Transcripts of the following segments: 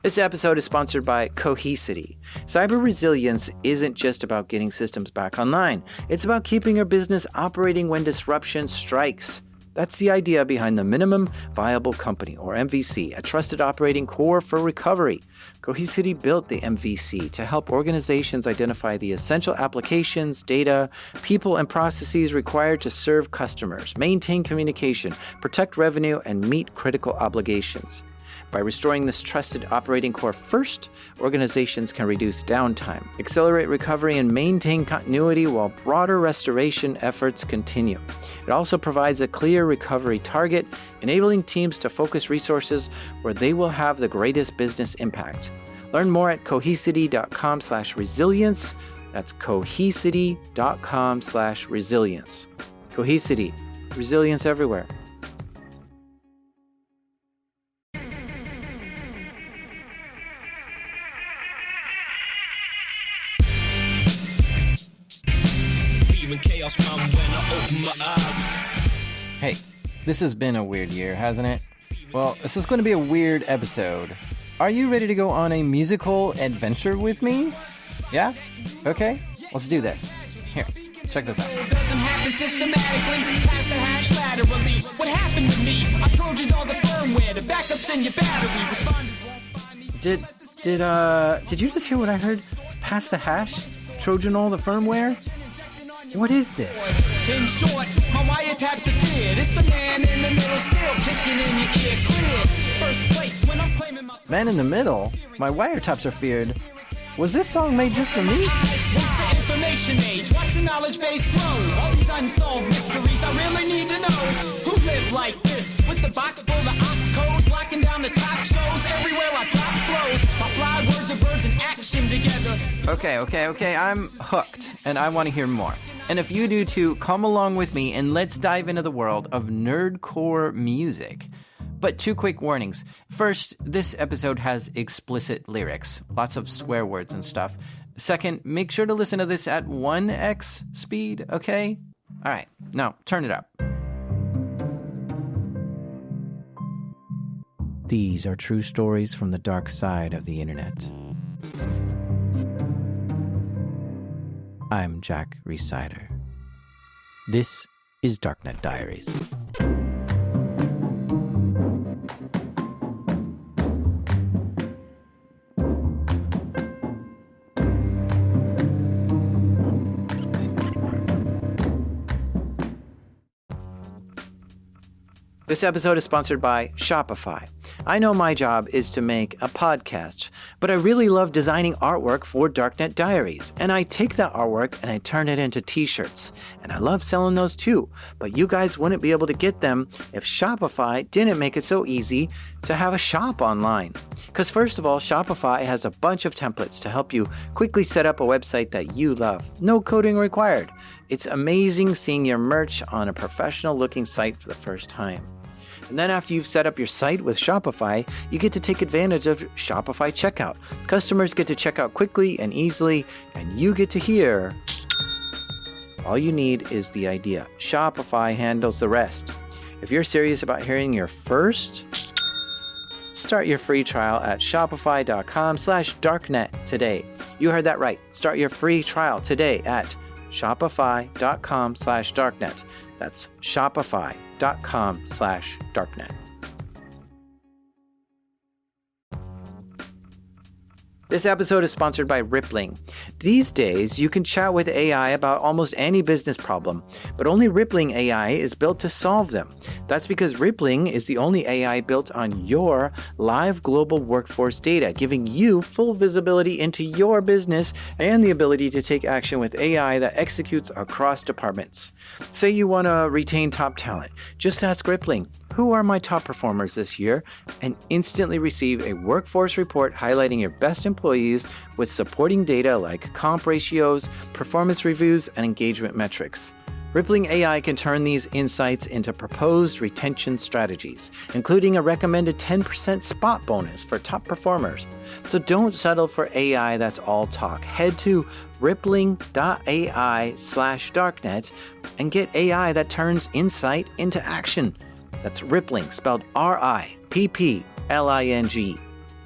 This episode is sponsored by Cohesity. Cyber resilience isn't just about getting systems back online. It's about keeping your business operating when disruption strikes. That's the idea behind the Minimum Viable Company, or MVC, a trusted operating core for recovery. Cohesity built the MVC to help organizations identify the essential applications, data, people, and processes required to serve customers, maintain communication, protect revenue, and meet critical obligations. By restoring this trusted operating core first, organizations can reduce downtime, accelerate recovery, and maintain continuity while broader restoration efforts continue. It also provides a clear recovery target, enabling teams to focus resources where they will have the greatest business impact. Learn more at cohesity.com/resilience. That's cohesity.com/resilience. Cohesity, resilience everywhere. Hey, this has been a weird year, hasn't it? Well, this is going to be a weird episode. Are you ready to go on a musical adventure with me? Yeah? Okay, let's do this. Here, check this out. Doesn't happen systematically, past the hash laterally. What happened to me? I trojaned all the firmware, the backups in your battery. Responders won't find me. Did you just hear what I heard? Past the hash? Trojan all the firmware? What is this? In short, my wiretaps appeared. It's the man in the middle still kicking in your ear clear. First place when I'm claiming my... Man in the middle? My wiretaps are feared. Was this song made just for me? It's the information age. Watch the knowledge base grow. All these unsolved mysteries I really need to know. Who live like this? With the box full of op codes, locking down the top shows. Everywhere I drop flows. My fly words and birds in action together. Okay. I'm hooked, and I want to hear more. And if you do too, come along with me and let's dive into the world of Nerdcore music. But 2 quick warnings. First, this episode has explicit lyrics, lots of swear words and stuff. Second, make sure to listen to this at 1x speed, okay? All right, now turn it up. These are true stories from the dark side of the internet. I'm Jack Resider. This is Darknet Diaries. This episode is sponsored by Shopify. I know my job is to make a podcast, but I really love designing artwork for Darknet Diaries. And I take that artwork and I turn it into t-shirts. And I love selling those too, but you guys wouldn't be able to get them if Shopify didn't make it so easy to have a shop online. Because first of all, Shopify has a bunch of templates to help you quickly set up a website that you love. No coding required. It's amazing seeing your merch on a professional looking site for the first time. And then after you've set up your site with Shopify, you get to take advantage of Shopify checkout. Customers get to check out quickly and easily, and you get to hear. All you need is the idea. Shopify handles the rest. If you're serious about hearing your first, start your free trial at shopify.com/darknet today. You heard that right. Start your free trial today at shopify.com/darknet. That's shopify.com/darknet. This episode is sponsored by Rippling. These days, you can chat with AI about almost any business problem, but only Rippling AI is built to solve them. That's because Rippling is the only AI built on your live global workforce data, giving you full visibility into your business and the ability to take action with AI that executes across departments. Say you want to retain top talent. Just ask Rippling, who are my top performers this year, and instantly receive a workforce report highlighting your best employees with supporting data like comp ratios, performance reviews, and engagement metrics. Rippling AI can turn these insights into proposed retention strategies, including a recommended 10% spot bonus for top performers. So don't settle for AI that's all talk. Head to rippling.ai/darknet and get AI that turns insight into action. That's Rippling, spelled R-I-P-P-L-I-N-G.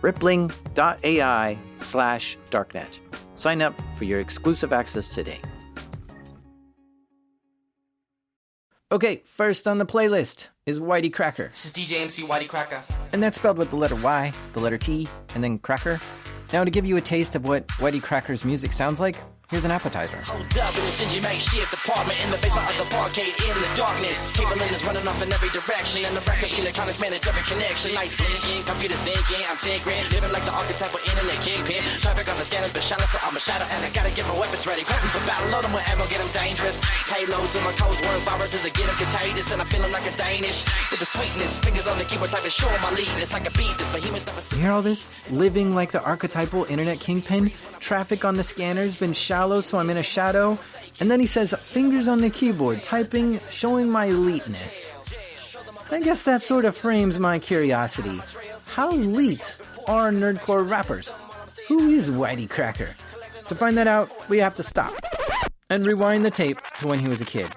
rippling.ai/darknet. Sign up for your exclusive access today. Okay, first on the playlist is Whitey Cracker. This is DJ MC Whitey Cracker. And that's spelled with the letter Y, the letter T, and then Cracker. Now, to give you a taste of what Whitey Cracker's music sounds like, here's an appetizer. Hold up in the stingy makeshift apartment in the basement of the barcade in the darkness. Cable is running off in every direction, and the record electronics manage every connection. Lights blinking, computers thinking, I'm tinkering, living like the archetypal internet kingpin. Traffic on the scanners, but shining, so I'm a shadow, and I gotta get my weapons ready. Prepping for battle, load them with ammo, get them dangerous. Payloads in my codes, words, viruses, that get them contagious, and I'm feeling like a Danish. With the sweetness, fingers on the keyboard, typing, show my leadness. I can beat this behemoth of a... You hear all this? Living like the archetypal internet kingpin? Traffic on the scanners, been shallow, so I'm in a shadow. And then he says, fingers on the keyboard, typing, showing my eliteness. I guess that sort of frames my curiosity. How elite are nerdcore rappers? Who is Whitey Cracker? To find that out, we have to stop and rewind the tape to when he was a kid.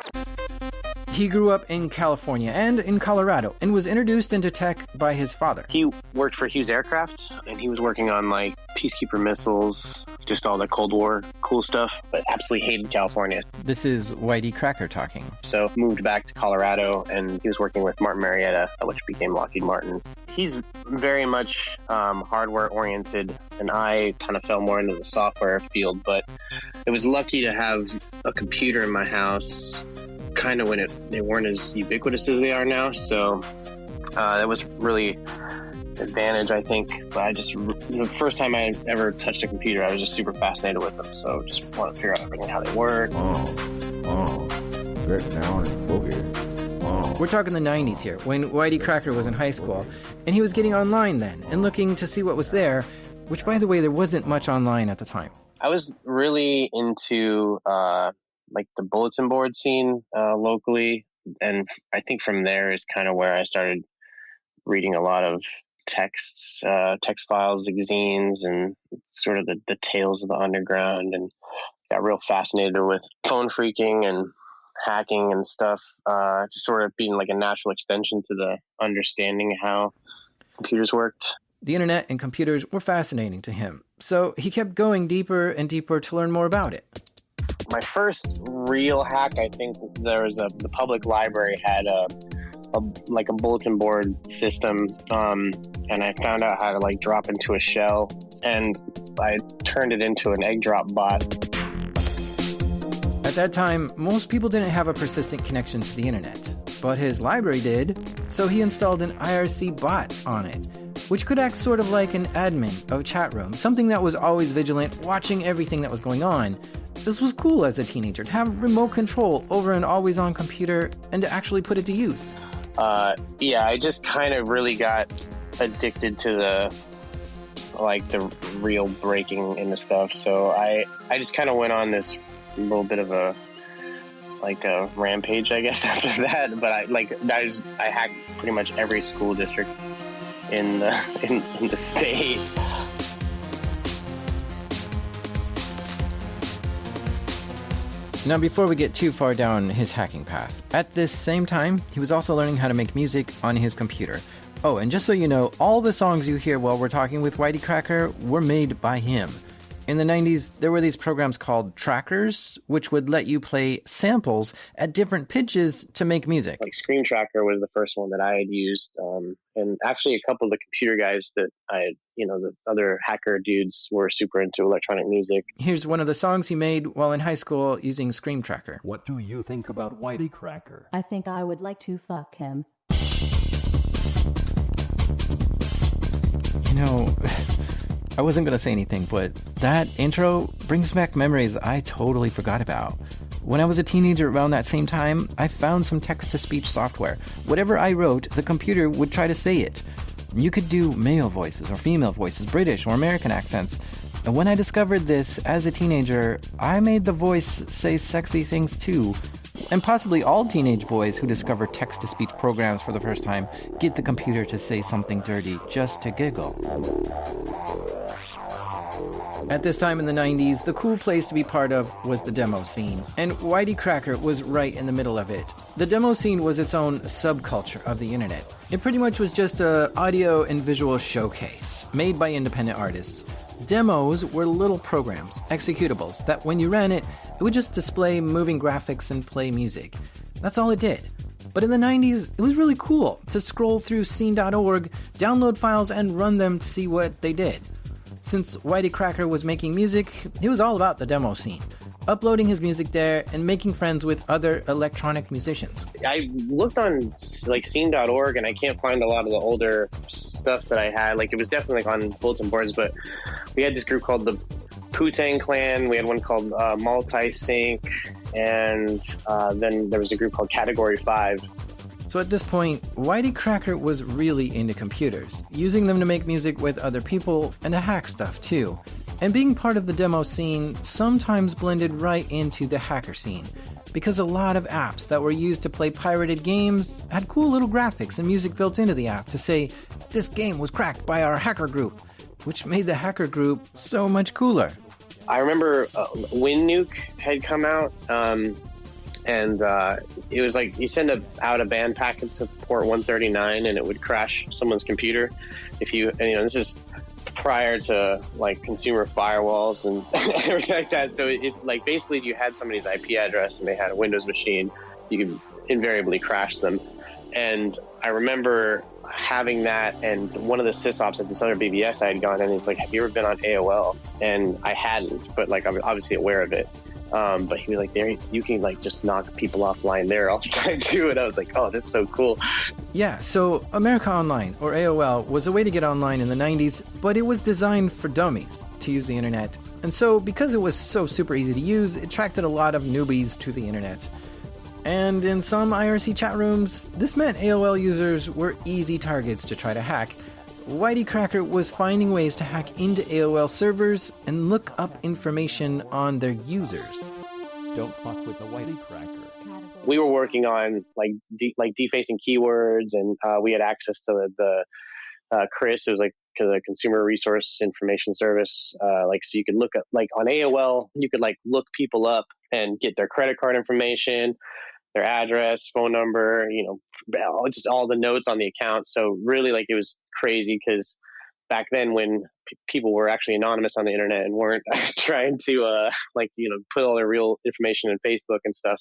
He grew up in California and in Colorado and was introduced into tech by his father. He worked for Hughes Aircraft, and he was working on like peacekeeper missiles, just all the Cold War cool stuff, but absolutely hated California. This is Whitey Cracker talking. So moved back to Colorado, and he was working with Martin Marietta, which became Lockheed Martin. He's very much hardware oriented, and I kind of fell more into the software field, but it was lucky to have a computer in my house kind of when they weren't as ubiquitous as they are now. So that was really advantage, I think. But the first time I ever touched a computer, I was just super fascinated with them. So just want to figure out everything, how they work. Get down and boogie. We're talking the 90s here, when Whitey Cracker was in high school, and he was getting online then and looking to see what was there, which, by the way, there wasn't much online at the time. I was really into like the bulletin board scene locally, and I think from there is kind of where I started reading a lot of text files, zines, and sort of the tales of the underground, and got real fascinated with phone phreaking and hacking and stuff, just sort of being like a natural extension to the understanding how computers worked. The internet and computers were fascinating to him, so he kept going deeper and deeper to learn more about it. My first real hack, I think there was the public library had a bulletin board system, and I found out how to like drop into a shell, and I turned it into an egg drop bot. At that time, most people didn't have a persistent connection to the internet, but his library did, so he installed an IRC bot on it, which could act sort of like an admin of a chat room, something that was always vigilant, watching everything that was going on. This was cool as a teenager, to have remote control over an always-on computer and to actually put it to use. Yeah, I just kind of really got addicted to the real breaking into stuff. So I just kind of went on this little bit of a rampage, I guess, after that. But I hacked pretty much every school district in the state. Now, before we get too far down his hacking path, at this same time, he was also learning how to make music on his computer. Oh, and just so you know, all the songs you hear while we're talking with Whitey Cracker were made by him. In the 90s, there were these programs called trackers, which would let you play samples at different pitches to make music. Like Screen Tracker was the first one that I had used. And actually a couple of the computer guys that the other hacker dudes were super into electronic music. Here's one of the songs he made while in high school using Screen Tracker. What do you think about Whitey Cracker? I think I would like to fuck him. You know, I wasn't going to say anything, but that intro brings back memories I totally forgot about. When I was a teenager around that same time, I found some text-to-speech software. Whatever I wrote, the computer would try to say it. You could do male voices or female voices, British or American accents. And when I discovered this as a teenager, I made the voice say sexy things too. And possibly all teenage boys who discover text-to-speech programs for the first time get the computer to say something dirty just to giggle. At this time in the 90s, the cool place to be part of was the demo scene, and Whitey Cracker was right in the middle of it. The demo scene was its own subculture of the internet. It pretty much was just a audio and visual showcase made by independent artists. Demos were little programs, executables, that when you ran it, it would just display moving graphics and play music. That's all it did. But in the 90s, it was really cool to scroll through scene.org, download files, and run them to see what they did. Since Whitey Cracker was making music, he was all about the demo scene, uploading his music there and making friends with other electronic musicians. I looked on like scene.org and I can't find a lot of the older stuff that I had. Like it was definitely like on bulletin boards, but we had this group called the Poo-Tang Clan. We had one called Multi-Sync, and then there was a group called Category 5. So at this point, Whitey Cracker was really into computers, using them to make music with other people and to hack stuff too. And being part of the demo scene sometimes blended right into the hacker scene, because a lot of apps that were used to play pirated games had cool little graphics and music built into the app to say, this game was cracked by our hacker group, which made the hacker group so much cooler. I remember WinNuke had come out, and it was like you send out a band packet to port 139 and it would crash someone's computer. This is prior to like consumer firewalls and everything like that. So it like basically if you had somebody's IP address and they had a Windows machine, you could invariably crash them. And I remember having that, and one of the sysops at this other BBS I had gone in, he's like, have you ever been on AOL? And I hadn't, but like I'm obviously aware of it. But he was like, there, you can like just knock people offline there all the time too. And I was like, oh, that's so cool. Yeah, so America Online, or AOL, was a way to get online in the 90s, but it was designed for dummies to use the internet. And so because it was so super easy to use, it attracted a lot of newbies to the internet. And in some IRC chat rooms, this meant AOL users were easy targets to try to hack. Whitey Cracker was finding ways to hack into AOL servers and look up information on their users. Don't fuck with the Whitey Cracker. We were working on like defacing keywords, and we had access to the CRIS. It was like the Consumer Resource Information Service. So you could look up like on AOL, you could like look people up and get their credit card information, their address, phone number, just all the notes on the account. So really like it was crazy because back then when people were actually anonymous on the internet and weren't trying to put all their real information in Facebook and stuff,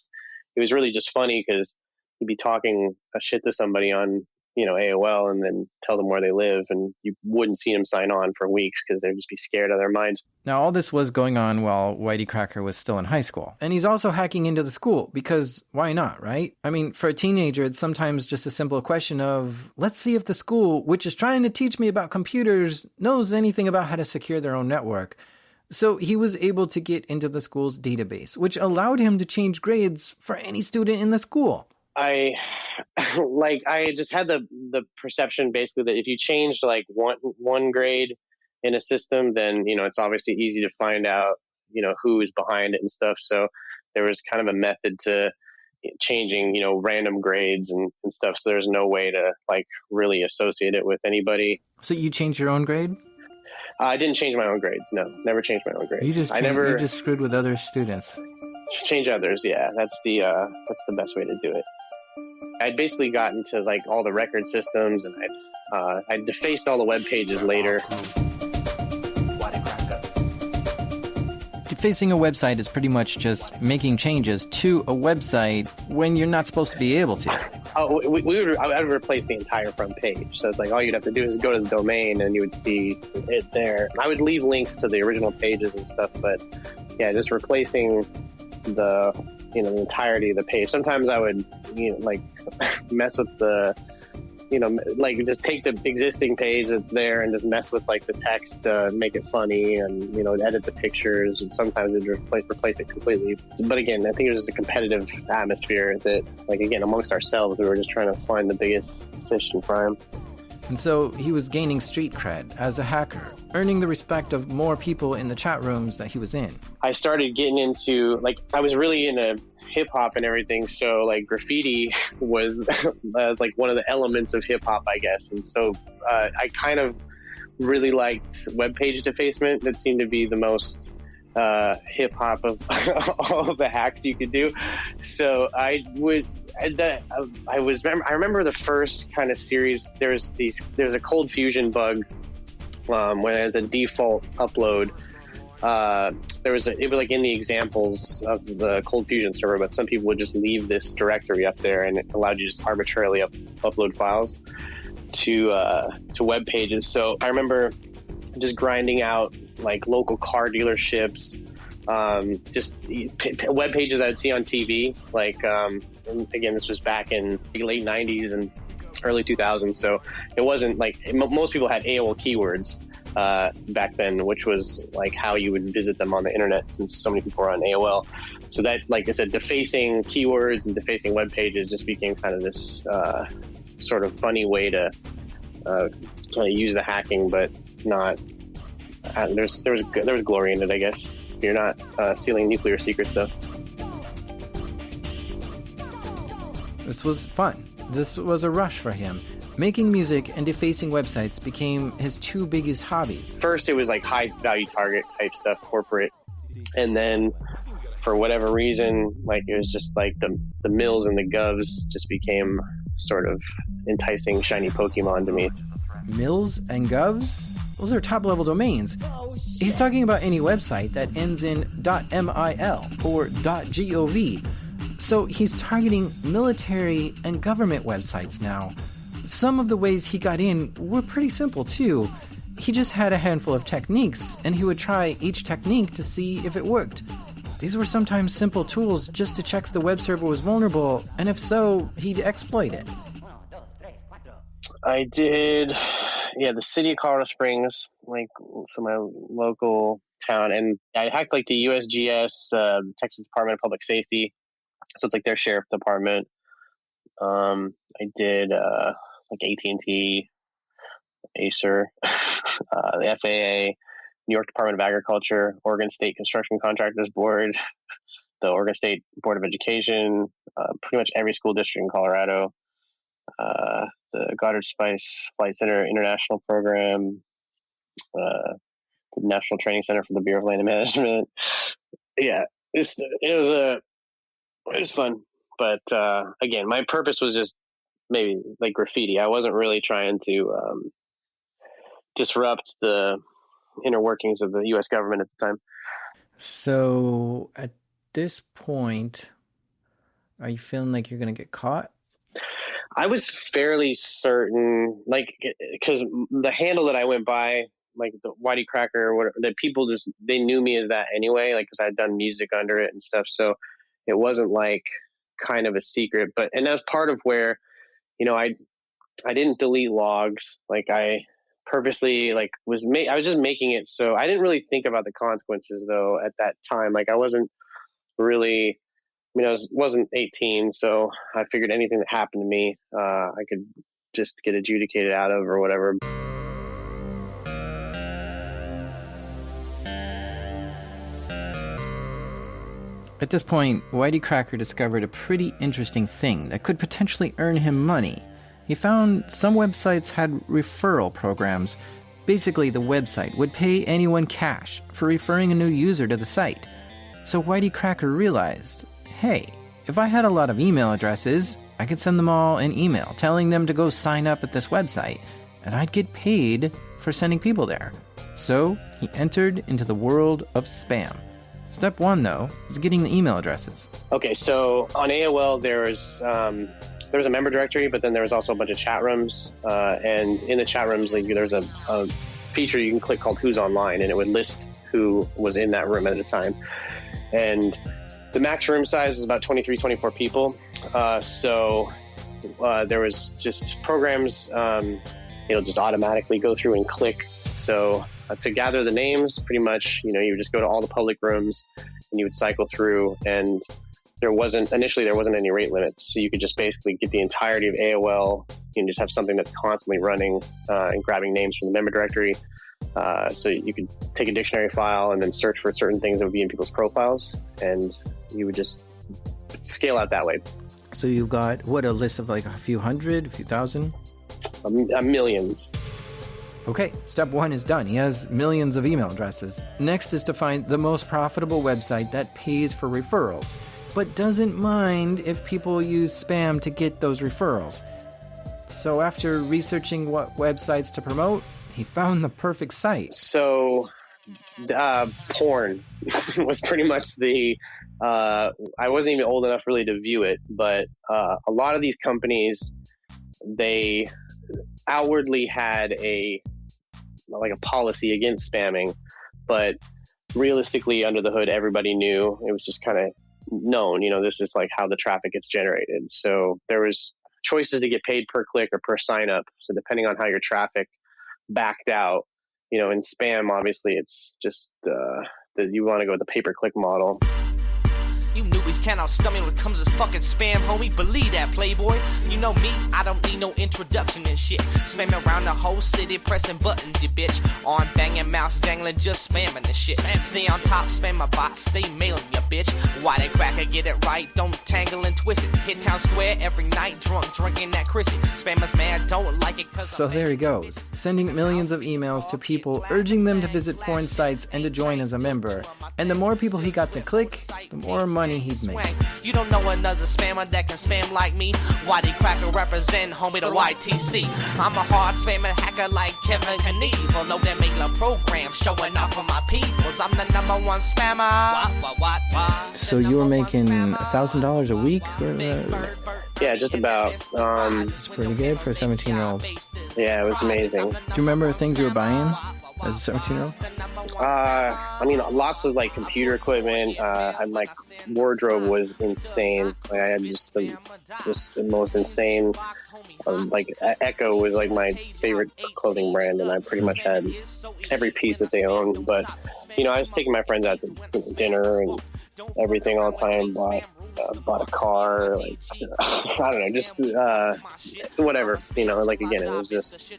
it was really just funny because you'd be talking a shit to somebody on AOL and then tell them where they live, and you wouldn't see them sign on for weeks because they'd just be scared out of their minds. Now, all this was going on while Whitey Cracker was still in high school. And he's also hacking into the school because why not, right? I mean, for a teenager, it's sometimes just a simple question of, let's see if the school, which is trying to teach me about computers, knows anything about how to secure their own network. So he was able to get into the school's database, which allowed him to change grades for any student in the school. I just had the perception basically that if you changed like one grade in a system, then it's obviously easy to find out who is behind it and stuff. So there was kind of a method to changing random grades and stuff. So there's no way to like really associate it with anybody. So you changed your own grade? I didn't change my own grades. No, never changed my own grades. You just screwed with other students. Change others, yeah. That's the best way to do it. I'd basically gotten to like all the record systems, and I'd defaced all the web pages later. Defacing a website is pretty much just making changes to a website when you're not supposed to be able to. I would replace the entire front page. So it's like all you'd have to do is go to the domain and you would see it there. I would leave links to the original pages and stuff, but yeah, just replacing the entirety of the page. Sometimes I would mess with the just take the existing page that's there and just mess with like the text to make it funny, and edit the pictures, and sometimes it'd replace it completely. But again, I think it was just a competitive atmosphere that amongst ourselves we were just trying to find the biggest fish and fry 'em. And so he was gaining street cred as a hacker, earning the respect of more people in the chat rooms that he was in. I started getting into, I was really into hip-hop and everything, so, graffiti was like one of the elements of hip-hop, I guess. And so I kind of really liked web page defacement. That seemed to be the most hip hop of all of the hacks you could do. So I remember the first kind of series. There's a cold fusion bug when as a default upload. It was like in the examples of the cold fusion server, but some people would just leave this directory up there, and it allowed you to just arbitrarily upload files to web pages. So I remember just grinding out like local car dealerships, just web pages I'd see on TV. Like, again, this was back in the late 90s and early 2000s. So it wasn't like most people had AOL keywords back then, which was like how you would visit them on the internet, since so many people were on AOL. So that, like I said, defacing keywords and defacing web pages just became kind of this sort of funny way to kind of use the hacking, but not. There was glory in it, I guess. You're not stealing nuclear secret stuff. This was fun. This was a rush for him. Making music and defacing websites became his two biggest hobbies. First, it was like high value target type stuff, corporate. And then for whatever reason, like it was just like the mills and the govs just became sort of enticing shiny Pokemon to me. Mills and govs? Those are top-level domains. He's talking about any website that ends in .mil or .gov. So he's targeting military and government websites now. Some of the ways he got in were pretty simple, too. He just had a handful of techniques, and he would try each technique to see if it worked. These were sometimes simple tools just to check if the web server was vulnerable, and if so, he'd exploit it. I did, the city of Colorado Springs, so my local town, and I hacked like the USGS, Texas Department of Public Safety, so it's like their sheriff department. I did like AT&T, Acer, the FAA, New York Department of Agriculture, Oregon State Construction Contractors Board, the Oregon State Board of Education, pretty much every school district in Colorado. The Goddard Spice Flight Center International Program, the National Training Center for the Bureau of Land Management. Yeah, it was fun. But again, my purpose was just maybe like graffiti. I wasn't really trying to disrupt the inner workings of the U.S. government at the time. So at this point, are you feeling like you're going to get caught? I was fairly certain, like, because the handle that I went by, like the Whitey Cracker or whatever, that people they knew me as that anyway, like, because I'd done music under it and stuff. So it wasn't like kind of a secret, and that's part of where, I didn't delete logs. Like I purposely I was just making it so I didn't really think about the consequences though at that time. Like I wasn't really, I wasn't 18, so I figured anything that happened to me, I could just get adjudicated out of or whatever. At this point, Whitey Cracker discovered a pretty interesting thing that could potentially earn him money. He found some websites had referral programs. Basically, the website would pay anyone cash for referring a new user to the site. So Whitey Cracker realized, hey, if I had a lot of email addresses, I could send them all an email telling them to go sign up at this website, and I'd get paid for sending people there. So he entered into the world of spam. Step one, though, is getting the email addresses. Okay, so on AOL, there was a member directory, but then there was also a bunch of chat rooms. And in the chat rooms, there's a feature you can click called Who's Online, and it would list who was in that room at the time. And the max room size was about 23, 24 people. So there was just programs, it'll just automatically go through and click. So to gather the names, pretty much, you would just go to all the public rooms and you would cycle through, and initially there wasn't any rate limits. So you could just basically get the entirety of AOL and just have something that's constantly running and grabbing names from the member directory. So you could take a dictionary file and then search for certain things that would be in people's profiles, and you would just scale out that way. So you've got, a list of like a few hundred, a few thousand? Millions. Okay, step 1 is done. He has millions of email addresses. Next is to find the most profitable website that pays for referrals, but doesn't mind if people use spam to get those referrals. So after researching what websites to promote, he found the perfect site. So, porn was pretty much I wasn't even old enough really to view it, but a lot of these companies, they outwardly had a policy against spamming, but realistically under the hood, everybody knew. It was just kind of known, this is like how the traffic gets generated. So there was choices to get paid per click or per sign up. So depending on how your traffic backed out, in spam, obviously it's just that you want to go with the pay-per-click model. You newbies cannot stomach when it comes to fucking spam, homie. Believe that, playboy. You know me, I don't need no introduction and shit. Spamming around the whole city, pressing buttons, you bitch. Arm banging, mouse jangling, just spamming the shit. Stay on top, spam my bots, stay mailing, you bitch. Why they cracker, get it right, don't tangle and twist it. Hit town square every night, drinking that Chrissy. Spammers mad, don't like it cause So there he goes, sending millions of emails to people, urging them to visit porn sites and to join as a member. And the more people he got to click, the more money he'd make. You don't know another spammer that can spam like me. Whitey Cracker represent, homie, the YTC. I'm a hard spamming hacker like Kevin Knievel. Know that make a program showing off for my peoples. I'm the number one spammer. What? So you were making $1,000 a week? Yeah, just about. It's pretty good for a 17-year-old. Yeah, it was amazing. Do you remember things you were buying as a 17-year-old? Lots of computer equipment. My wardrobe was insane. I had just the most insane. Echo was my favorite clothing brand, and I pretty much had every piece that they owned. But I was taking my friends out to dinner and everything all the time. Bought a car. I don't know, just whatever. Again, it was just.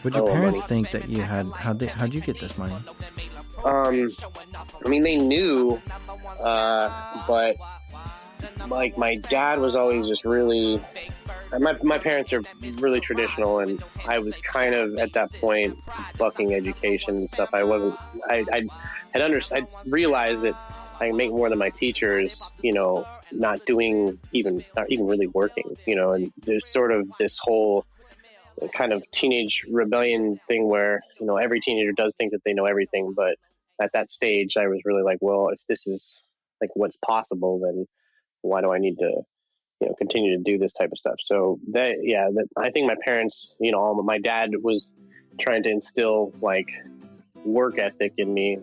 Would your parents think that you had? How'd you get this money? They knew, but my dad was always just really. My parents are really traditional, and I was kind of at that point bucking education and stuff. I wasn't. I'd realized that I make more than my teachers. Not even really working. And there's sort of this whole kind of teenage rebellion thing where every teenager does think that they know everything, but at that stage I was really well, if this is what's possible, then why do I need to continue to do this type of stuff? So I think my parents, my dad was trying to instill work ethic in me,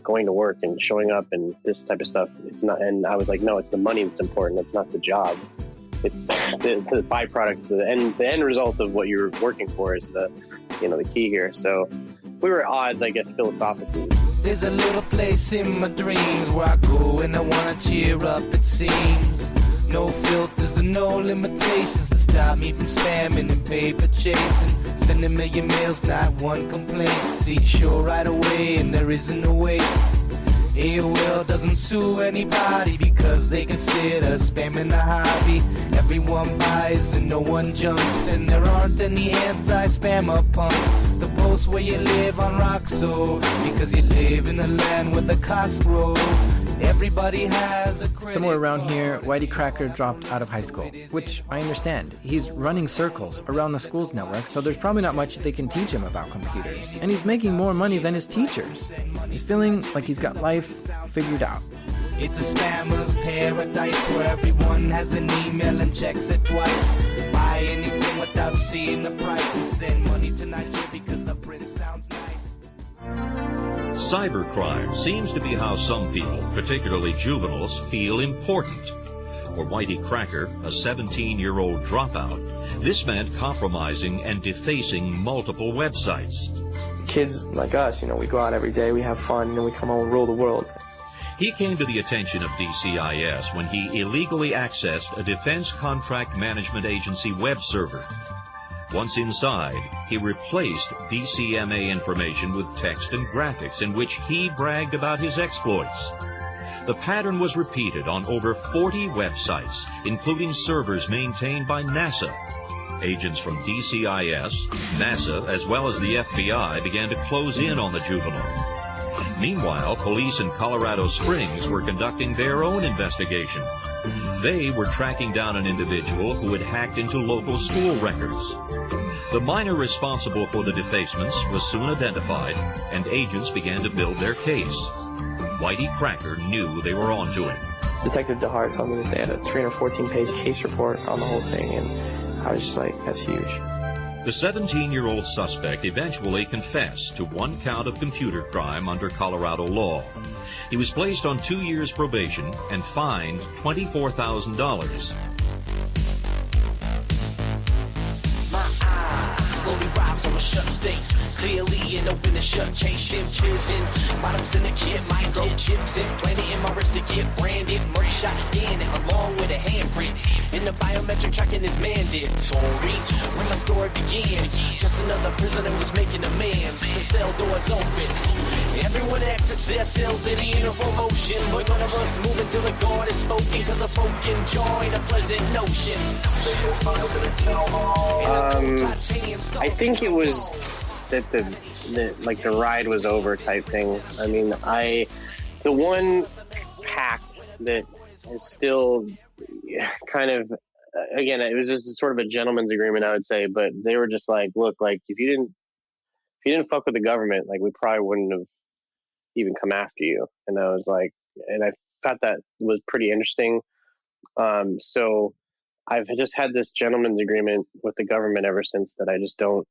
going to work and showing up and this type of stuff. It's not, and I was no, it's the money that's important. It's not the job. It's the byproduct, the end result of what you're working for is the key here. So we were at odds, I guess, philosophically. There's a little place in my dreams where I go and I wanna cheer up, it seems. No filters and no limitations to stop me from spamming and paper chasing. Send a million mails, not one complaint. See, sure right away, and there isn't a way. AOL doesn't sue anybody because they consider spamming a hobby. Everyone buys and no one jumps, and there aren't any anti-spammer punks. The post where you live on Roxo because you live in the land where the cocks grow. Everybody has a credit. Somewhere around here, Whitey Cracker dropped out of high school, which I understand. He's running circles around the school's network, so there's probably not much they can teach him about computers. And he's making more money than his teachers. He's feeling like he's got life figured out. It's a spammer's paradise where everyone has an email and checks it twice. Buy anything without seeing the price and send money to Nigeria because the print sounds nice. Cybercrime seems to be how some people, particularly juveniles, feel important. For Whitey Cracker, a 17-year-old dropout, this meant compromising and defacing multiple websites. Kids like us, we go out every day, we have fun, and we come home and rule the world. He came to the attention of DCIS when he illegally accessed a Defense Contract Management Agency web server. Once inside, he replaced DCMA information with text and graphics in which he bragged about his exploits. The pattern was repeated on over 40 websites, including servers maintained by NASA. Agents from DCIS, NASA, as well as the FBI began to close in on the juvenile. Meanwhile, police in Colorado Springs were conducting their own investigation. They were tracking down an individual who had hacked into local school records. The minor responsible for the defacements was soon identified, and agents began to build their case. Whitey Cracker knew they were onto him. Detective DeHart told me that they had a 314-page case report on the whole thing, and I was just like, that's huge. The 17-year-old suspect eventually confessed to one count of computer crime under Colorado law. He was placed on 2 years probation and fined $24,000. Slowly rise from a shut state, clearly an open and shut case in prison. By the syndicate, micro chips implanted in my wrist to get branded. Murray shot scanning along with a handprint. And the biometric tracking is mandatory. When my story begins, just another prisoner was making amends. The cell doors open. Everyone exits their cells in a uniform motion. But none of us move until the guard is spoken. Cause a spoken joy ain't a pleasant notion. I think it was that the ride was over type thing. I mean, the one pact that is still kind of, again, it was just sort of a gentleman's agreement, I would say, but they were just like, look, like if you didn't fuck with the government, like we probably wouldn't have even come after you. And I was like, and I thought that was pretty interesting. So I've just had this gentleman's agreement with the government ever since, that I just don't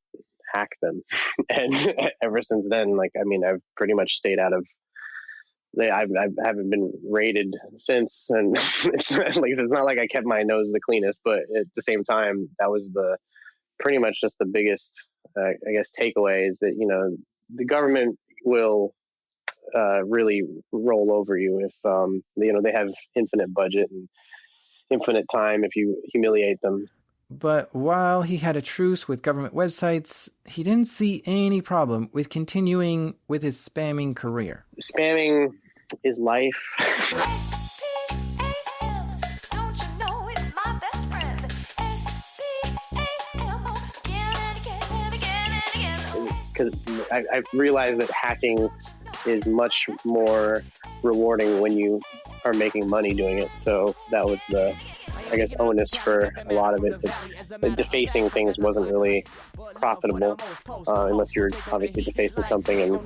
hack them. And ever since then, like, I mean, I've pretty much stayed out of, I haven't been raided since. And it's not like I kept my nose the cleanest, but at the same time, that was pretty much just the biggest, I guess, takeaway is that, you know, the government will really roll over you if, you know, they have infinite budget and infinite time if you humiliate them. But while he had a truce with government websites, he didn't see any problem with continuing with his spamming career. Spamming is life. Because I realized that hacking is much more rewarding when you are making money doing it. So that was the, I guess, onus for a lot of it. The defacing things wasn't really profitable unless you're obviously defacing something and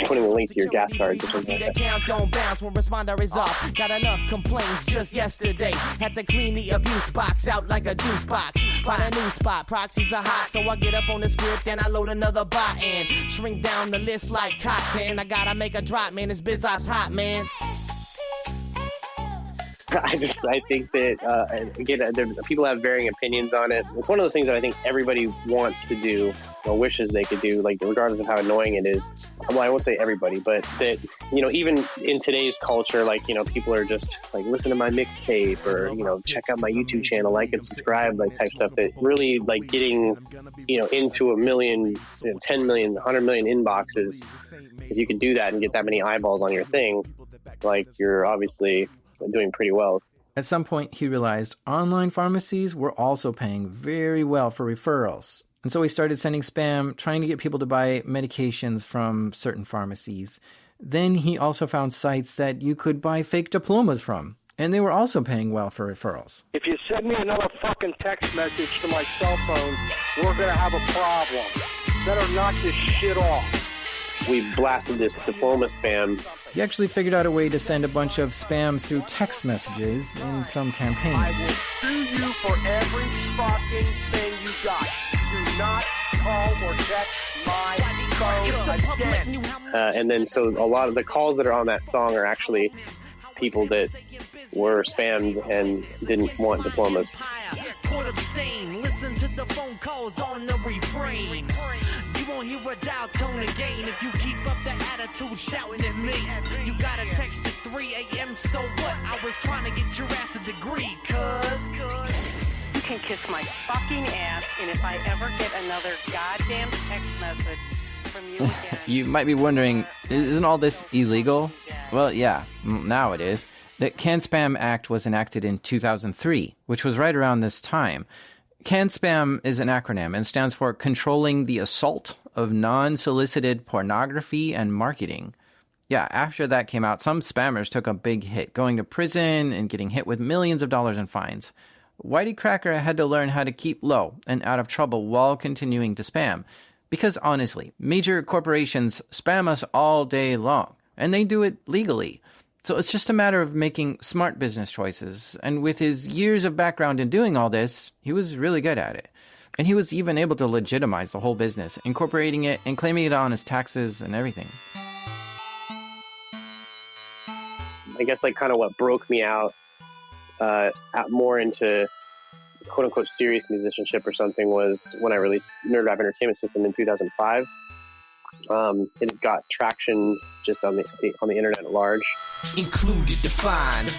putting a link to your gas cards or something like that. Don't bounce when responder is off. Got enough complaints just yesterday. Had to clean the abuse box out like a juice box. Find a new spot. Proxies are hot, so I get up on the script and I load another bot and shrink down the list like cotton. I gotta make a drop, man. This biz ops hot, man. I think that, again, people have varying opinions on it. It's one of those things that I think everybody wants to do or wishes they could do, like regardless of how annoying it is. Well, I won't say everybody, but that, you know, even in today's culture, like, you know, people are just like, listen to my mixtape or, you know, check out my YouTube channel, like and subscribe, like type stuff that really like getting, you know, into 1 million, 10 million, 100 million inboxes. If you could do that and get that many eyeballs on your thing, like you're obviously doing pretty well. At some point, he realized online pharmacies were also paying very well for referrals. And so he started sending spam, trying to get people to buy medications from certain pharmacies. Then he also found sites that you could buy fake diplomas from, and they were also paying well for referrals. If you send me another fucking text message to my cell phone, we're going to have a problem. Better knock this shit off. We blasted this diploma spam. He actually figured out a way to send a bunch of spam through text messages in some campaigns. I will sue you for every fucking thing you got. Do not call or text my phone again. And then so a lot of the calls that are on that song are actually people that were spammed and didn't want diplomas. Listen to the phone calls on the refrain. You won't hear a dial tone again if you keep up the attitude shouting at me. You got a text at 3 a.m. So what? I was trying to get your ass a degree, cuz. You can kiss my fucking ass, and if I ever get another goddamn text message from you again. You might be wondering, isn't all this illegal? Well, yeah, now it is. The Can Spam Act was enacted in 2003, which was right around this time. CAN-SPAM is an acronym and stands for Controlling the Assault of Non-Solicited Pornography and Marketing. Yeah, after that came out, some spammers took a big hit, going to prison and getting hit with millions of dollars in fines. Whitey Cracker had to learn how to keep low and out of trouble while continuing to spam. Because honestly, major corporations spam us all day long, and they do it legally. So it's just a matter of making smart business choices. And with his years of background in doing all this, he was really good at it. And he was even able to legitimize the whole business, incorporating it and claiming it on his taxes and everything. I guess like kind of what broke me out more into quote unquote serious musicianship or something was when I released Nerd Rap Entertainment System in 2005. It got traction just on the internet at large. Included, defined.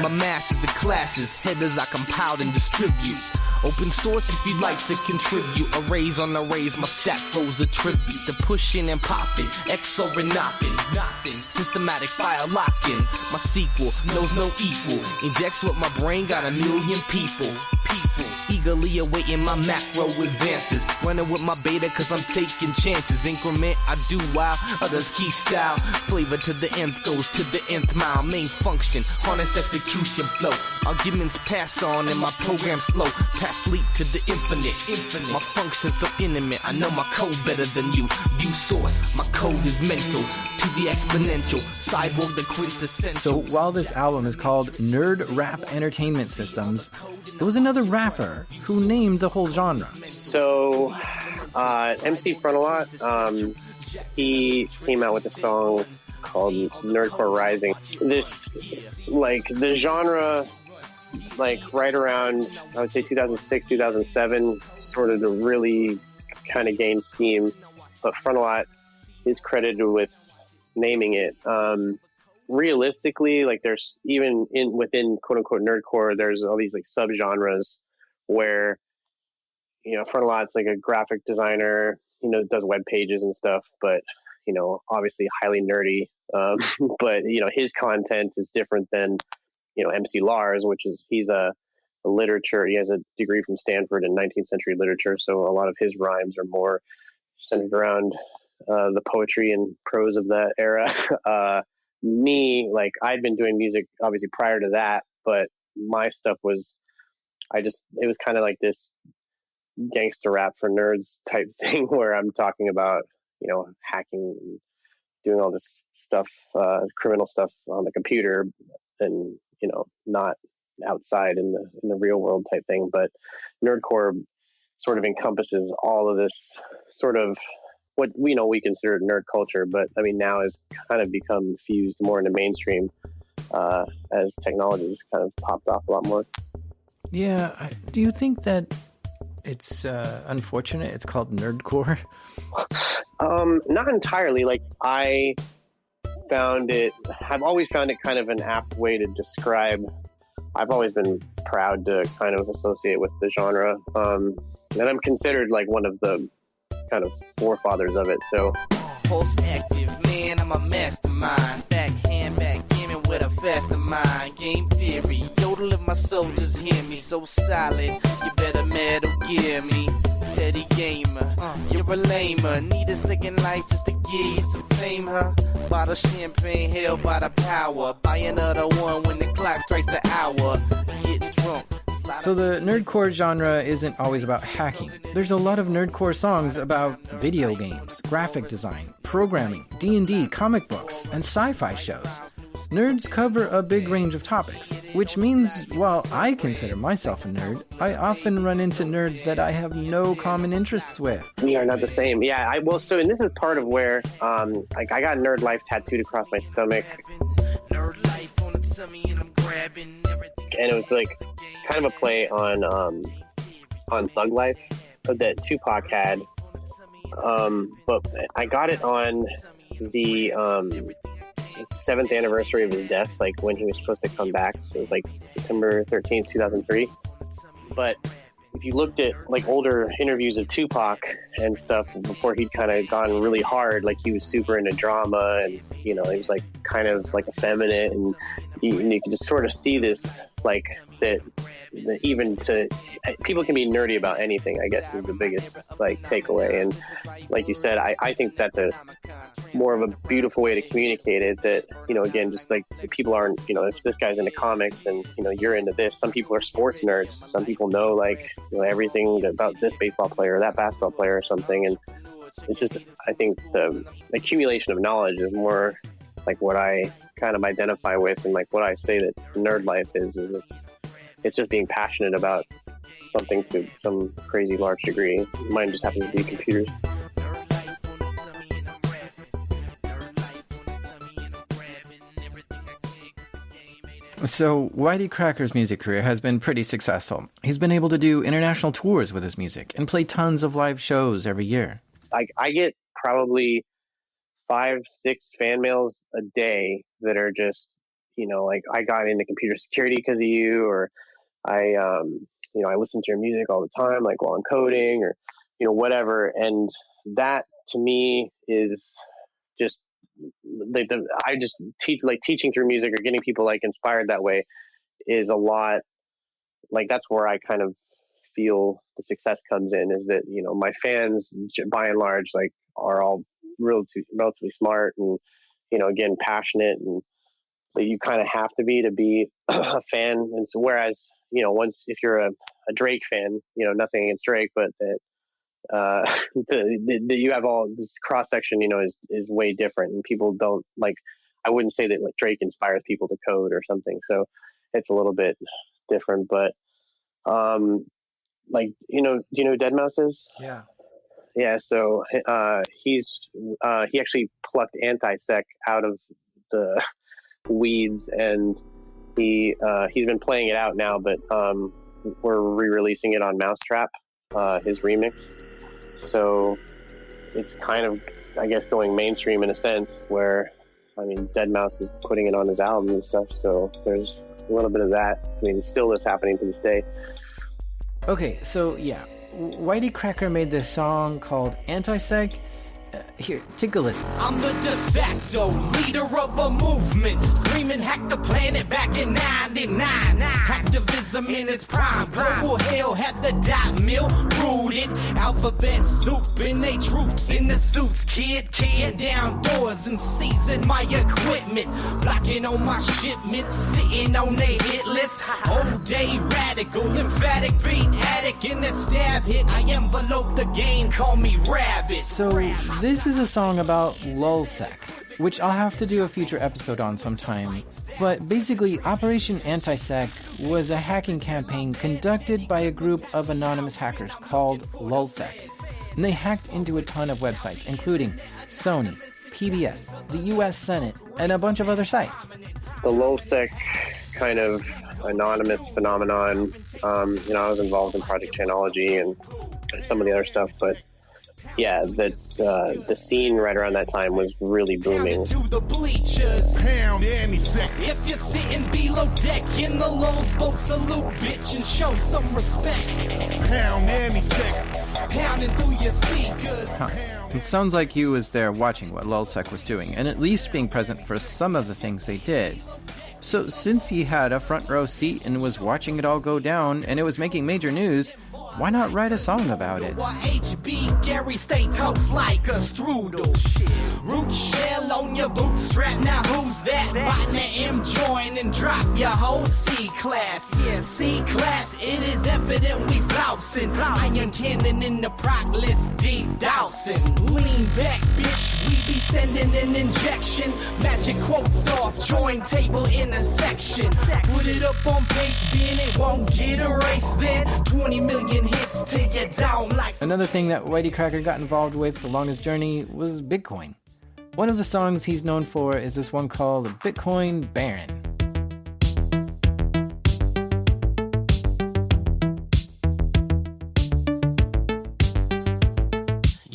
My masters, the classes, headers I compile and distribute. Open source if you'd like to contribute. Arrays on arrays, my stack rolls a tribute. The pushing and popping, XO and nothing. Systematic file locking. My sequel knows no equal. Index with my brain, got a million people. Eagerly awaiting my macro advances. Running with my beta cause I'm taking chances. Increment I do while others key style. Flavor to the nth goes to the nth mile. Main function, harness execution flow. Arguments pass on and my program slow. Pass sleep to the infinite. My function's so intimate. I know my code better than you. You source, my code is mental. To the exponential. Cyborg the quintessential. So while this album is called Nerd Rap Entertainment Systems, there was another rapper who named the whole genre. So, MC Frontalot, he came out with a song called Nerdcore Rising. This, like, the genre, like, right around, I would say 2006, 2007, started to really kind of gain steam. But Frontalot is credited with naming it. Realistically, like, there's even within quote unquote nerdcore, there's all these like subgenres where, you know, Frontalot's like a graphic designer, you know, does web pages and stuff, but, you know, obviously highly nerdy. But, you know, his content is different than, you know, MC Lars, which is, he's a literature, he has a degree from Stanford in 19th century literature. So a lot of his rhymes are more centered around the poetry and prose of that era. Me, like, I'd been doing music obviously prior to that, but my stuff was, it was kind of like this gangster rap for nerds type thing where I'm talking about, you know, hacking and doing all this stuff, criminal stuff on the computer and, you know, not outside in the real world type thing. But nerdcore sort of encompasses all of this sort of what we consider nerd culture, but I mean now has kind of become fused more into mainstream as technology's kind of popped off a lot more. Yeah, do you think that it's unfortunate it's called nerdcore? Not entirely. Like, I've always found it kind of an apt way to describe. I've always been proud to kind of associate with the genre, and I'm considered like one of the kind of forefathers of it. So Pulse active, man, I'm a mastermind. Backhand, backgammon with a faster mind. Game theory, yodel if my soldiers hear me. So solid, you better metal gear me. Steady gamer, you're a lamer. Need a second life just to give you some fame, huh? Bottle champagne held by the power. Buy another one when the clock strikes the hour. Getting drunk. So the nerdcore genre isn't always about hacking. There's a lot of nerdcore songs about video games, graphic design, programming, D&D, comic books, and sci-fi shows. Nerds cover a big range of topics, which means while I consider myself a nerd, I often run into nerds that I have no common interests with. We are not the same. Yeah, and this is part of where like I got Nerd Life tattooed across my stomach. Nerd life on the tummy and I'm grabbing everything. And it was like kind of a play on Thug Life that Tupac had. But I got it on the 7th anniversary of his death, like when he was supposed to come back. So it was like September 13th, 2003. But if you looked at like older interviews of Tupac and stuff before he'd kind of gone really hard, like he was super into drama and, you know, he was like kind of like effeminate and you could just sort of see this, like that people can be nerdy about anything, I guess, is the biggest like takeaway. And like you said, I think that's a more of a beautiful way to communicate it, that, you know, again, just like people aren't, you know, if this guy's into comics and, you know, you're into this, some people are sports nerds, some people know, like, you know, everything about this baseball player or that basketball player or something. And it's just, I think the accumulation of knowledge is more like what I kind of identify with, and like what I say that nerd life is it's just being passionate about something to some crazy large degree. Mine just happens to be computers. So, Whitey Cracker's music career has been pretty successful. He's been able to do international tours with his music and play tons of live shows every year. I get probably 5-6 fan mails a day that are just, you know, like, I got into computer security because of you, or I listen to your music all the time, like while I'm coding, or, you know, whatever. And that to me is just, I just teaching through music or getting people like inspired that way is a lot, like, that's where I kind of feel the success comes in, is that, you know, my fans by and large, like, are all relatively smart and, you know, again, passionate, and you kind of have to be a fan. And so, whereas, you know, if you're a Drake fan, you know, nothing against Drake, but that you have all this cross section, you know, is way different, and people don't, like, I wouldn't say that like Drake inspires people to code or something, so it's a little bit different. But like, you know, do you know who Deadmau5 is? Yeah, so he actually plucked Anti-Sec out of the weeds, and he's been playing it out now, but we're re-releasing it on Mousetrap, his remix. So it's kind of, I guess, going mainstream in a sense, where, I mean, Deadmau5 is putting it on his album and stuff, so there's a little bit of that. I mean, still is happening to this day. Okay, so yeah, Whitey Cracker made this song called Anti-Sec. Here, take a listen. I'm the de facto leader of a movement, screaming hack the planet back in 99. Activism in its prime, global hell had the dot mill rooted. Alphabet soup and they troops in the suits, kicking down doors and seizing my equipment, blocking on my shipments, sitting on they hit list. Whole day radical, emphatic, beat addict in the stab hit. I envelope the game, call me rabbit. So this is a song about lulsec, which I'll have to do a future episode on sometime. But basically, Operation Anti-Sec was a hacking campaign conducted by a group of anonymous hackers called lulsec. And they hacked into a ton of websites, including Sony, PBS, the US Senate, and a bunch of other sites. The lulsec kind of anonymous phenomenon, you know, I was involved in Project Chainology and some of the other stuff, but yeah, that the scene right around that time was really booming. To the bleachers. If you're sitting below deck in the lows, vote salute, bitch, and show some respect. Pounding through your speakers. It sounds like he was there watching what lulsec was doing, and at least being present for some of the things they did. So since he had a front row seat and was watching it all go down, and it was making major news, why not write a song about it? HB Gary stay toast like a strudel. Root shell on your bootstrap. Now who's that? Bottom the M join and drop your whole C class. Yeah, C class. It is evident we flouncing. Iron cannon in the proc list, deep dousing. Lean back, bitch. We be sending an injection. Magic quotes off. Join table intersection. Put it up on pace, being it won't get erased. Then 20 million hits till you're down like. Another thing that Whitey Cracker got involved with along his journey was Bitcoin. One of the songs he's known for is this one called Bitcoin Baron.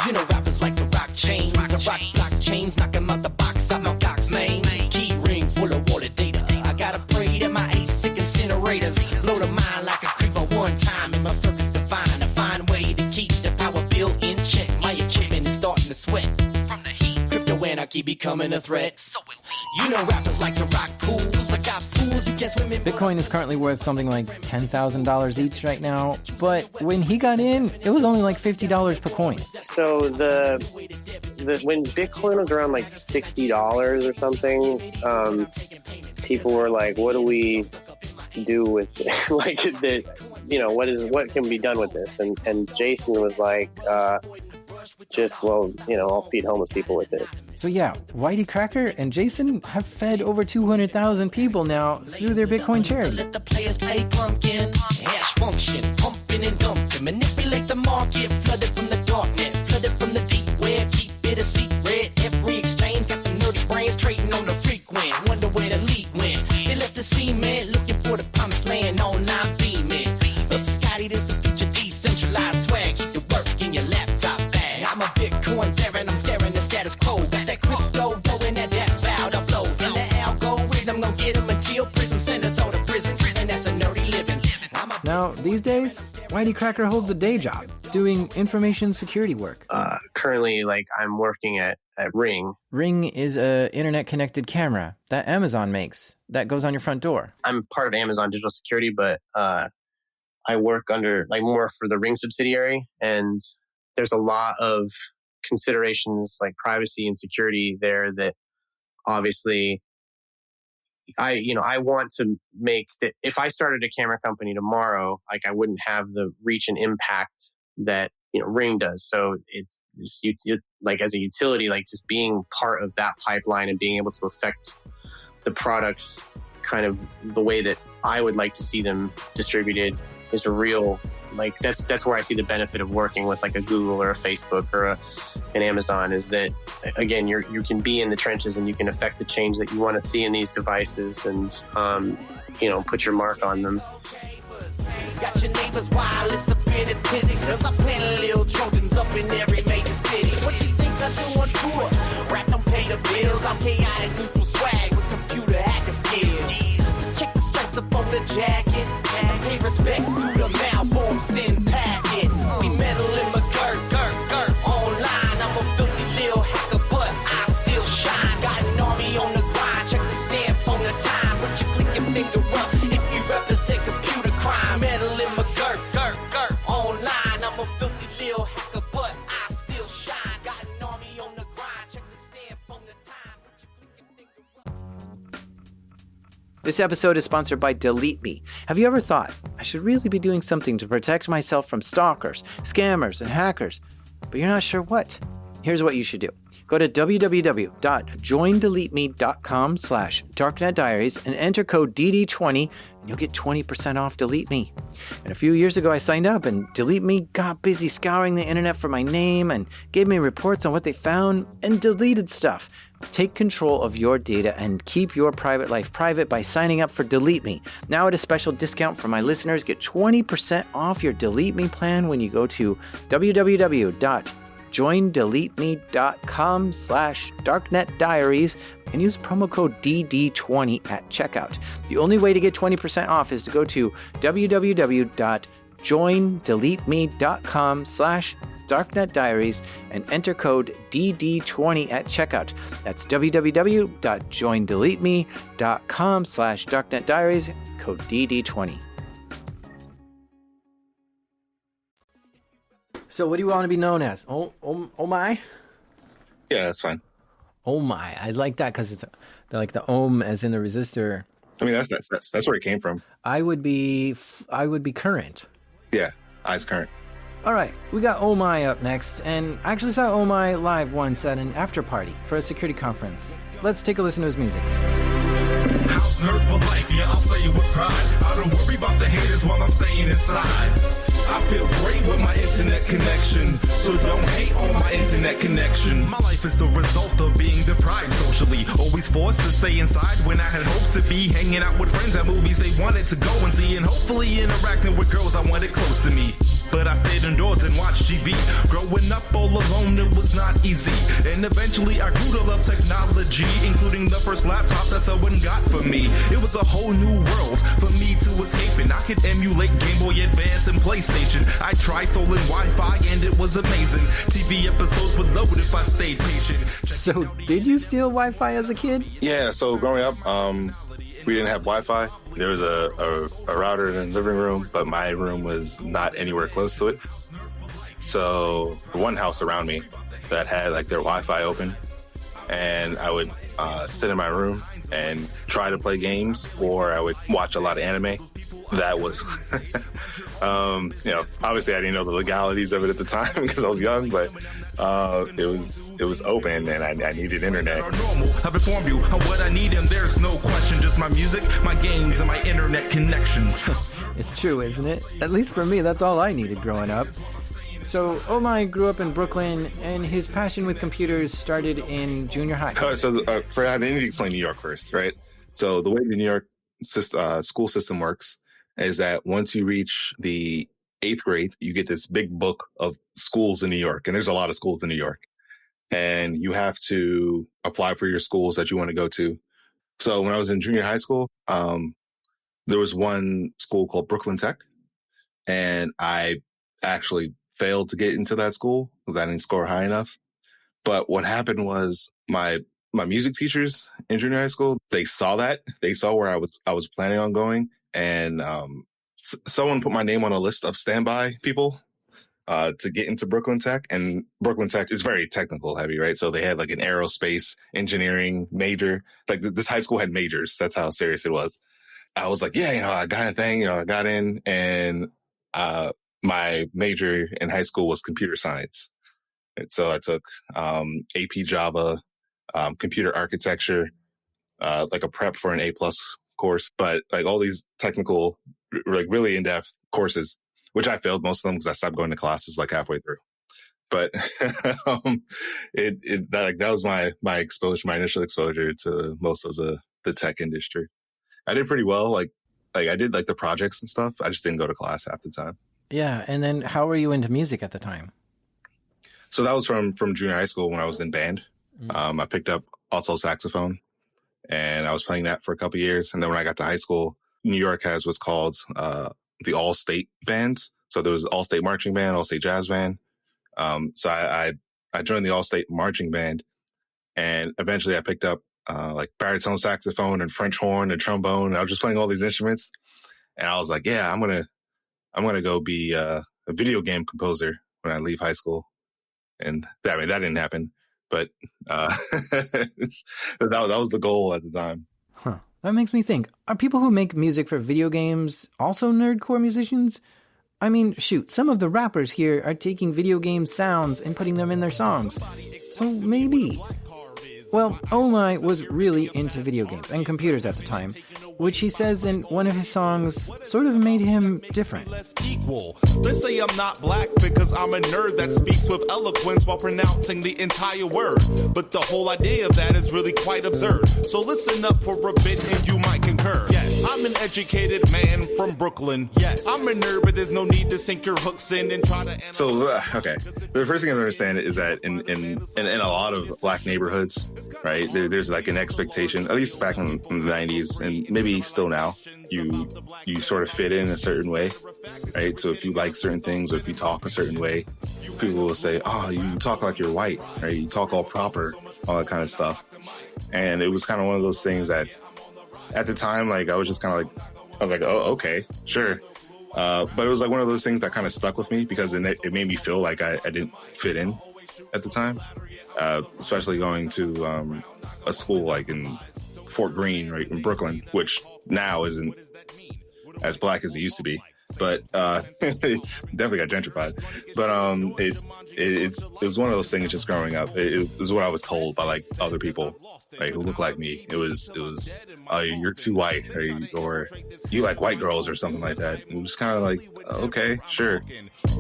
You know rappers like to rock chains, rock blockchains, knock 'em out the box, I'm on Doc's main. Key ring full of water data. I gotta pray that my ASIC incinerators blow the mind like a creeper one time in my circus to find a fine way to keep the power bill in check. My equipment is starting to sweat from the heat. Crypto Yo, anarchy becoming a threat. So you know rappers like to rock pools. I got fools who guess women. Bitcoin is currently worth something like $10,000 each right now, but when he got in, it was only like $50 per coin. So when Bitcoin was around like $60 or something, people were like, "What do we do with it?" Like, what can be done with this? And Jason was like, I'll feed homeless people with it. So yeah, Whitey Cracker and Jason have fed over 200,000 people now through their Bitcoin charity. Let the players play pumpkin, hash function, pumping and dumping, manipulate the market, flooded from the darknet, flooded from the deep web, keep it a secret. Every exchange got the nerdy brains trading on the frequent. Wonder where the leak went. They left the cement, looking for the promised land, online beaming. Up Scotty, this the future, decentralized swag. Keep the work in your laptop bag. I'm a Bitcoin baron, I'm scaring the status quo. Got that crypto going at that foul upload. In the algorithm, gonna get them until prison send us all to prison. And that's a nerdy living. Now, these days, Whitey Cracker holds a day job doing information security work. Currently, I'm working at Ring. Ring is a internet-connected camera that Amazon makes that goes on your front door. I'm part of Amazon Digital Security, but I work under more for the Ring subsidiary, and there's a lot of considerations like privacy and security there that obviously I want to make that. If I started a camera company tomorrow, I wouldn't have the reach and impact that Ring does. So it's as a utility, just being part of that pipeline and being able to affect the products kind of the way that I would like to see them distributed is a real that's where I see the benefit of working with a Google or a Facebook or an Amazon, is that again you can be in the trenches and you can affect the change that you want to see in these devices and put your mark on them. Got your neighbors wireless up in a tizzy, cause I plant little Trojans up in every major city. What you think I do on tour? Rap don't pay the bills, I'm chaotic neutral swag with computer hacker skills. So check the stripes up on the jacket, and pay respects to the malformed sin packet. We metal in my girt, online. I'm a filthy little hacker, but I still shine. Got an army on the grind, check the stamp on the time. Put your click and finger up if you represent computer crime. Metal in my girt, online. I'm a filthy little hacker, but I still shine. Got an army on the grind, check the stamp on the time. Put your click and finger up. This episode is sponsored by Delete Me. Have you ever thought, I should really be doing something to protect myself from stalkers, scammers, and hackers, but you're not sure what? Here's what you should do. Go to www.joindeleteme.com/darknetdiaries and enter code DD20 and you'll get 20% off Delete Me. And a few years ago I signed up and Delete Me got busy scouring the internet for my name and gave me reports on what they found and deleted stuff. Take control of your data and keep your private life private by signing up for Delete Me. Now at a special discount for my listeners, get 20% off your Delete Me plan when you go to www.joindeleteme.com/darknetdiaries and use promo code DD20 at checkout. The only way to get 20% off is to go to www.joindeleteme.com/darknetdiaries and enter code DD20 at checkout. That's www.joindeleteme.com/darknetdiaries, code DD20. So what do you want to be known as? Oh my? Yeah, that's fine. Oh my. I like that because it's like the ohm as in the resistor. I mean, that's where it came from. I would be current. Yeah, I's current. All right, we got Oh My up next, and I actually saw Oh My live once at an after party for a security conference. Let's take a listen to his music. House nerd for life, yeah, I'll say it with pride. I don't worry about the haters while I'm staying inside. I feel great with my internet connection, so don't hate on my internet connection. My life is the result of being deprived socially, always forced to stay inside when I had hoped to be hanging out with friends at movies they wanted to go and see, and hopefully interacting with girls I wanted close to me. But I stayed indoors and watched TV. Growing up all alone, it was not easy, and eventually I grew to love technology, including the first laptop that someone got for me. It was a whole new world for me to escape in. I could emulate Game Boy Advance and PlayStation. I tried stolen Wi-Fi and it was amazing. TV episodes would load if I stayed patient. So, did you steal Wi-Fi as a kid? Yeah, so growing up, we didn't have Wi-Fi. There was a router in the living room, but my room was not anywhere close to it. So one house around me that had like their Wi-Fi open, and I would sit in my room and try to play games, or I would watch a lot of anime. That was, obviously I didn't know the legalities of it at the time because I was young, but it was open and I needed internet. I've informed you of what I need, and there's no question. Just my music, my games, and my internet connection. It's true, isn't it? At least for me, that's all I needed growing up. So, Oh My grew up in Brooklyn, and his passion with computers started in junior high. I need to explain New York first, right? So the way the New York school system works is that once you reach the 8th grade, you get this big book of schools in New York. And there's a lot of schools in New York. And you have to apply for your schools that you want to go to. So when I was in junior high school, there was one school called Brooklyn Tech. And I actually failed to get into that school because I didn't score high enough. But what happened was my music teachers in junior high school, they saw that. They saw where I was planning on going. And someone put my name on a list of standby people to get into Brooklyn Tech. And Brooklyn Tech is very technical heavy, right? So they had like an aerospace engineering major. Like this high school had majors. That's how serious it was. I was like, yeah, I got a thing, I got in. And my major in high school was computer science. And so I took AP Java, computer architecture, like a prep for an A+ course, but like all these technical, like really in-depth courses, which I failed most of them because I stopped going to classes like halfway through. But that was my exposure, my initial exposure to most of the tech industry. I did pretty well. Like I did like the projects and stuff. I just didn't go to class half the time. Yeah. And then how were you into music at the time? So that was from junior high school when I was in band. I picked up alto saxophone and I was playing that for a couple of years. And then when I got to high school, New York has what's called the all-state bands. So there was all-state marching band, all-state jazz band. So I joined the all-state marching band, and eventually I picked up like baritone saxophone and French horn and trombone. And I was just playing all these instruments, and I was like, yeah, I'm gonna go be a video game composer when I leave high school. And that didn't happen, but that was the goal at the time. Huh. That makes me think, are people who make music for video games also nerdcore musicians? I mean, shoot, some of the rappers here are taking video game sounds and putting them in their songs. So maybe. Well, Oh My was really into video games and computers at the time, which he says in one of his songs sort of made him different. Equal. They say I'm not black because I'm a nerd that speaks with eloquence while pronouncing the entire word. But the whole idea of that is really quite absurd. So listen up for a bit and you might concur. Yes, I'm an educated man from Brooklyn. Yes, I'm a nerd, but there's no need to sink your hooks in and try to... So, okay. The first thing I understand is that in a lot of black neighborhoods, right, there's like an expectation, at least back in the 90s, and maybe still now, you sort of fit in a certain way, right? So if you like certain things or if you talk a certain way, people will say, oh, you talk like you're white, right? You talk all proper, all that kind of stuff. And it was kind of one of those things that at the time, like, I was just kind of like, I was like, oh, okay, sure. But it was like one of those things that kind of stuck with me because it made me feel like I didn't fit in at the time, especially going to a school like in Fort Greene, right, in Brooklyn, which now isn't as black as it used to be. But it's definitely got gentrified. But it was one of those things just growing up. It was what I was told by like other people, right, who look like me. It was oh, you're too white, or you like white girls or something like that. And it was kind of like, okay, sure.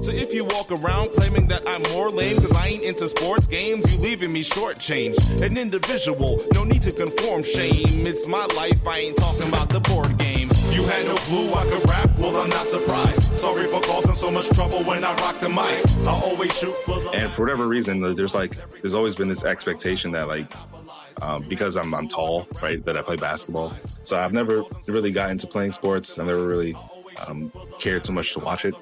So if you walk around claiming that I'm more lame because I ain't into sports games, you leaving me shortchanged. An individual, no need to conform, shame. It's my life, I ain't talking about the board game. You had no clue I could rap? Well, I'm not surprised. Sorry for causing so much trouble when I rock the mic. I always shoot for the... And for whatever reason, there's always been this expectation that like, because I'm tall, right, that I play basketball. So I've never really got into playing sports. I've never really cared too much to watch it.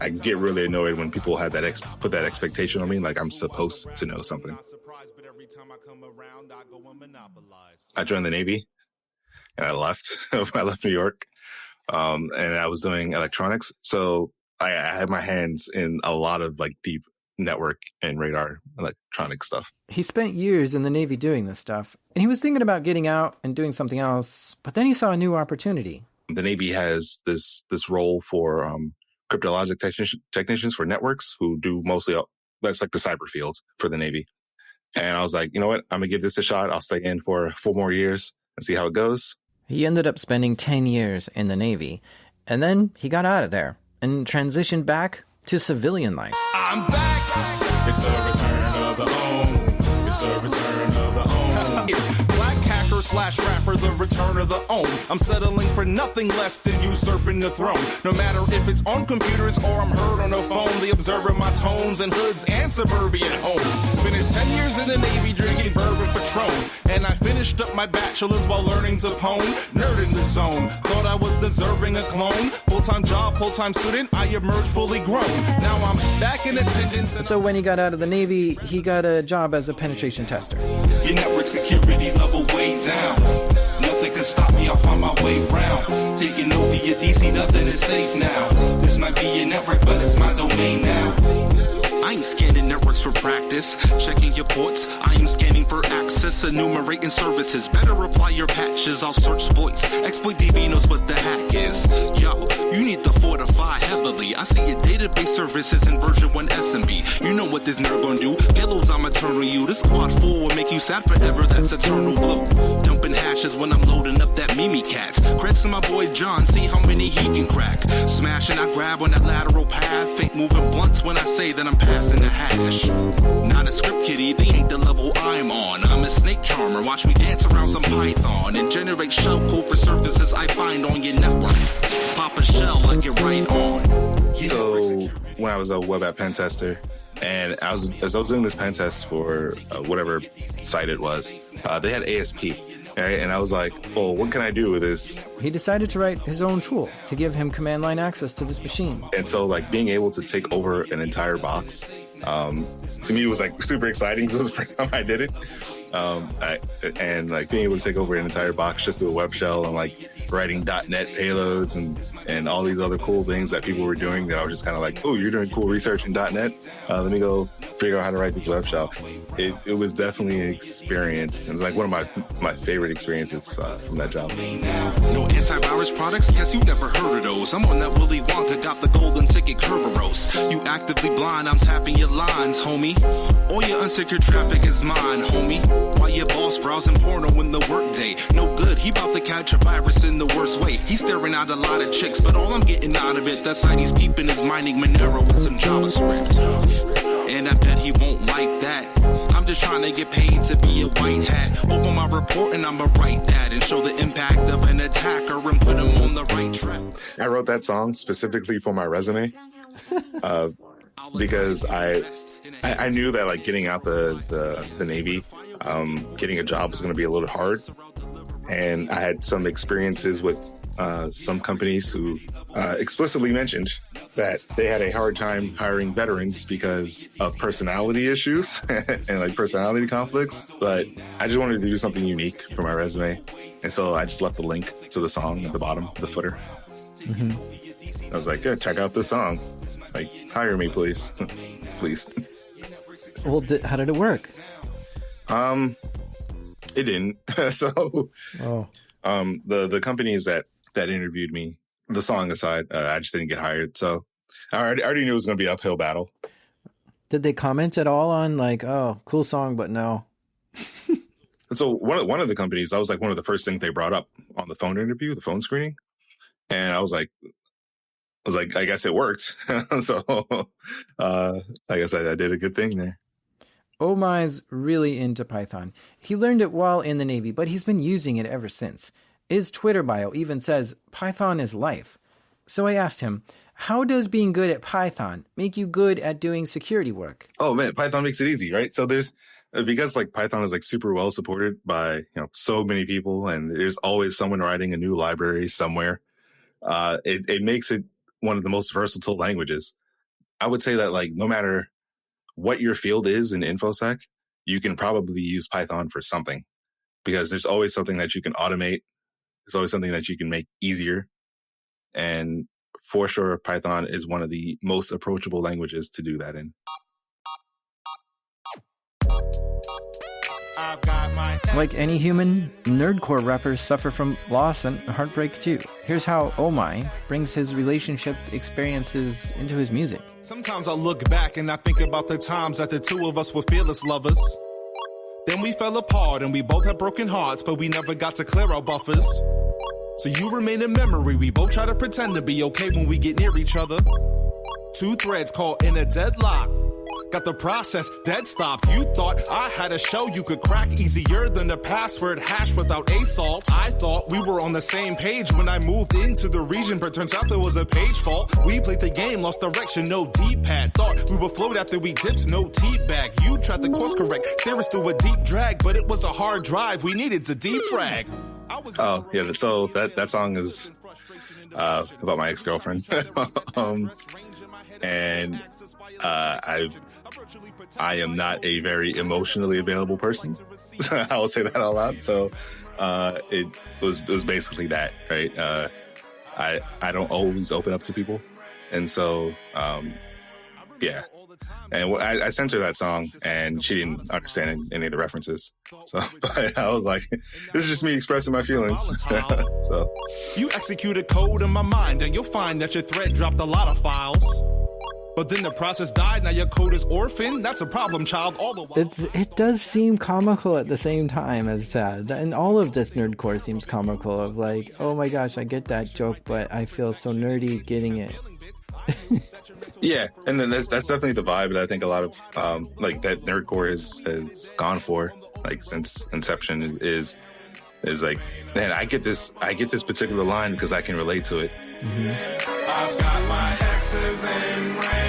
I get really annoyed when people have put that expectation on me, like I'm supposed to know something. I joined the Navy and I left. I left New York, and I was doing electronics. So I had my hands in a lot of like deep network and radar electronic stuff. He spent years in the Navy doing this stuff, and he was thinking about getting out and doing something else, but then he saw a new opportunity. The Navy has this role for cryptologic technicians for networks who do mostly, that's like the cyber field for the Navy. And I was like, you know what? I'm going to give this a shot. I'll stay in for 4 more years and see how it goes. He ended up spending 10 years in the Navy, and then he got out of there and transitioned back to civilian life. I'm back. It's the return of the own. It's the return of the own. Black hacker / rapper, the return of the own. I'm settling for nothing less than usurping the throne. No matter if it's on computers or I'm heard on the phone, the observer my tones in hoods and suburban homes. Finished 10 years in the Navy drinking bourbon Patron, and I finished up my bachelor's while learning to pwn. Nerd in the zone, thought I was deserving a clone. Full-time job, full-time student, I emerged fully grown. Now I'm back in attendance. So when he got out of the Navy, he got a job as a penetration tester. Your network security level way down. Nothing can stop me, I'll find my way round. Taking over your DC, nothing is safe now. This might be your network, but it's my domain now. I ain't scanning networks for practice, checking your ports. I am scanning for access, enumerating services. Better apply your patches, I'll search exploits. Exploit DB knows what the hack is. Yo, you need to fortify heavily. I see your database services in version 1 SMB. You know what this nerd gon' do. Payloads, I'm eternal you. This quad 4 will make you sad forever, that's eternal blue. Dumping hashes when I'm loading up that Mimi cats. Creds to my boy John, see how many he can crack. Smashing, I grab on that lateral path. Fake moving blunts when I say that I'm passing the hash. Not a script kiddie, they ain't the level I'm on. I'm a snake charmer, watch me dance around some Python and generate shell code for surfaces I find on your network. Pop a shell, I get right on. So when I was a web app pen tester, and as I was doing this pen test for whatever site it was, they had ASP, right? And I was like, well, what can I do with this? He decided to write his own tool to give him command line access to this machine. And so like being able to take over an entire box, to me it was like super exciting. So it was the first time I did it. And like being able to take over an entire box just through a web shell and like writing .NET payloads and all these other cool things that people were doing that I was just kind of like, oh, you're doing cool research in .NET. Let me go figure out how to write this web shell. It was definitely an experience. It was like one of my favorite experiences from that job. No antivirus products? Guess you never heard of those. I'm on that Willy Wonka, got the golden ticket Kerberos. You actively blind, I'm tapping your lines, homie. All your unsecured traffic is mine, homie. While your boss browsing porno in the workday. No good, he about to catch a virus in the worst way. He's staring out a lot of chicks, but all I'm getting out of it, that site he's peeping is mining Monero with some JavaScript. And I bet he won't like that. I'm just trying to get paid to be a white hat. Open my report and I'ma write that and show the impact of an attacker and put him on the right track. I wrote that song specifically for my resume because I knew that like getting out the Navy, getting a job was going to be a little hard. And I had some experiences with some companies who explicitly mentioned that they had a hard time hiring veterans because of personality issues and like personality conflicts. But I just wanted to do something unique for my resume. And so I just left the link to the song at the bottom, the footer. Mm-hmm. I was like, yeah, check out this song. Like, hire me, please. Please. Well, how did it work? It didn't. So, the companies that interviewed me, the song aside, I just didn't get hired. So I already knew it was going to be an uphill battle. Did they comment at all on like, oh, cool song, but no? So one of the companies, that was like one of the first things they brought up on the phone interview, the phone screening. And I was like, I guess it worked. So, like I said, I did a good thing there. Omai's really into Python. He learned it while in the Navy, but he's been using it ever since. His Twitter bio even says, Python is life. So I asked him, how does being good at Python make you good at doing security work? Oh man, Python makes it easy, right? So because like Python is like super well supported by, so many people, and there's always someone writing a new library somewhere. It makes it one of the most versatile languages. I would say that like no matter what your field is in InfoSec, you can probably use Python for something, because there's always something that you can automate. There's always something that you can make easier. And for sure, Python is one of the most approachable languages to do that in. Like any human, nerdcore rappers suffer from loss and heartbreak too. Here's how Oh My brings his relationship experiences into his music. Sometimes I look back and I think about the times that the two of us were fearless lovers. Then we fell apart and we both had broken hearts, but we never got to clear our buffers. So you remain in memory. We both try to pretend to be okay when we get near each other. Two threads caught in a deadlock. Got the process dead stopped. You thought I had a show you could crack easier than the password hash without assault. I thought we were on the same page when I moved into the region, but turns out there was a page fault. We played the game, lost direction, no D-pad. Thought we would float after we dipped, no T-bag. You tried to course correct, steer us through a deep drag, but it was a hard drive. We needed to defrag. Oh, yeah. So that song is about my ex-girlfriend. And I am not a very emotionally available person. I will say that out loud. So it was basically that, right? I don't always open up to people, and so yeah. And I sent her that song, and she didn't understand any of the references. So but I was like, this is just me expressing my feelings. So you executed code in my mind, and you'll find that your thread dropped a lot of files. But then the process died, now your code is orphaned. That's a problem, child. All the while. It does seem comical at the same time as sad. And all of this nerdcore seems comical, of like, oh my gosh, I get that joke, but I feel so nerdy getting it. Yeah, and then that's definitely the vibe that I think a lot of like that nerdcore has gone for, like since inception, is like, man, I get this particular line because I can relate to it. Mm-hmm. I've got my exes in RAM.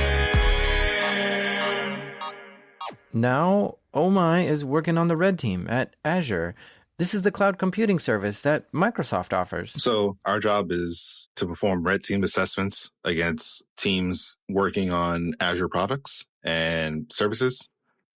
Now, Oh My is working on the red team at Azure. This is the cloud computing service that Microsoft offers. So our job is to perform red team assessments against teams working on Azure products and services.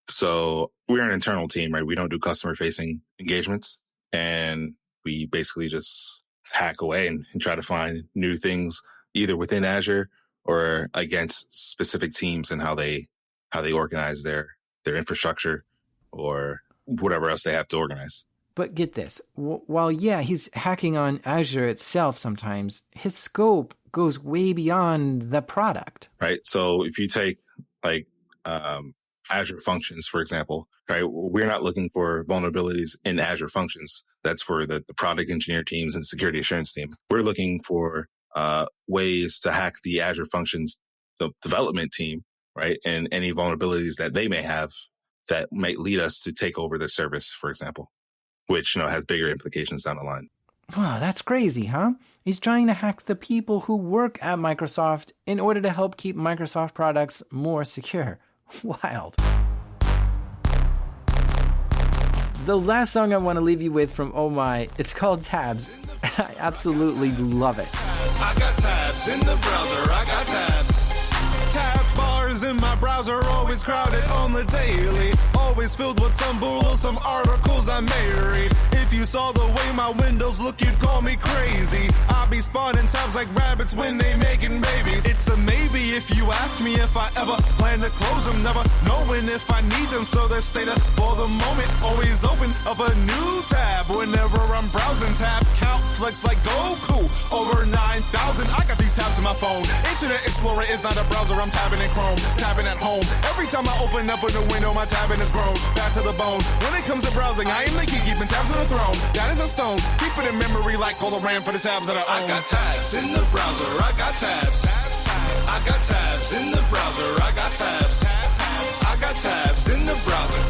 So we're an internal team, right? We don't do customer-facing engagements. And we basically just hack away and try to find new things either within Azure or against specific teams and how they organize their infrastructure or whatever else they have to organize. But get this, while yeah, he's hacking on Azure itself sometimes, his scope goes way beyond the product. Right. So if you take like Azure Functions, for example, right, we're not looking for vulnerabilities in Azure Functions. That's for the product engineer teams and security assurance team. We're looking for ways to hack the Azure Functions, the development team, right, and any vulnerabilities that they may have that might lead us to take over the service, for example, which, has bigger implications down the line. Wow, that's crazy, huh? He's trying to hack the people who work at Microsoft in order to help keep Microsoft products more secure. Wild. The last song I want to leave you with from Oh My, it's called Tabs. I absolutely love it. I got tabs in the browser, I got tabs. Tab bars in my browser, always crowded on the daily. Always filled with some bull, some articles I may read. If you saw the way my windows look, you'd call me crazy. I'll be spawning tabs like rabbits when they making babies. It's a maybe if you ask me if I ever plan to close them, never knowing if I need them. So they stay there for the moment, always open up a new tab. Whenever I'm browsing, tab count flex like Goku. Over 9,000, I got these tabs in my phone. Internet Explorer is not a browser, I'm tabbing in Chrome, tabbing at home. Every time I open up a new window, my tabbing is grown, back to the bone. When it comes to browsing, I am the key, keeping tabs on the throne. That is a stone, keep it in memory like all the RAM for the tabs that I own. I got tabs in the browser, I got tabs. I got tabs in the browser, I got tabs. I got tabs in the browser.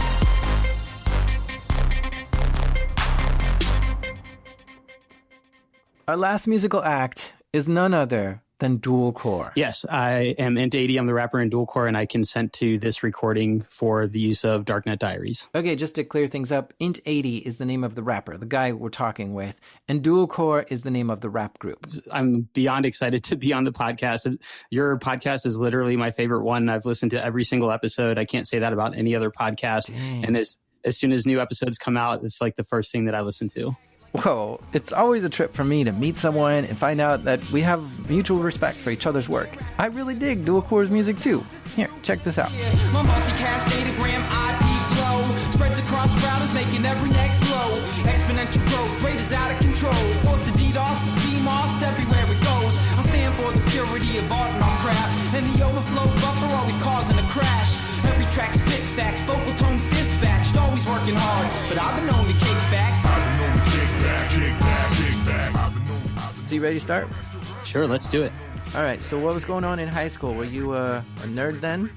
Our last musical act is none other than Dual Core. Yes, I am Int80. I'm the rapper in Dual Core, and I consent to this recording for the use of Darknet Diaries. Okay, just to clear things up, Int80 is the name of the rapper, the guy we're talking with, and Dual Core is the name of the rap group. I'm beyond excited to be on the podcast. Your podcast is literally my favorite one. I've listened to every single episode. I can't say that about any other podcast. Dang. And as soon as new episodes come out, it's like the first thing that I listen to. Whoa, it's always a trip for me to meet someone and find out that we have mutual respect for each other's work. I really dig Dualcore's music too. Here, check this out. My multicast datagram IP flow spreads across routers, making every neck glow. Exponential growth, rate is out of control. Forced to DDoS to CMOS everywhere it goes. I stand for the purity of art and our craft, and the overflow buffer always causing a crash. Every track's pickbacks, vocal tones dispatched, always working hard, but I've been known to kick back. So you ready to start? Sure, let's do it. All right, so what was going on in high school? Were you a nerd then?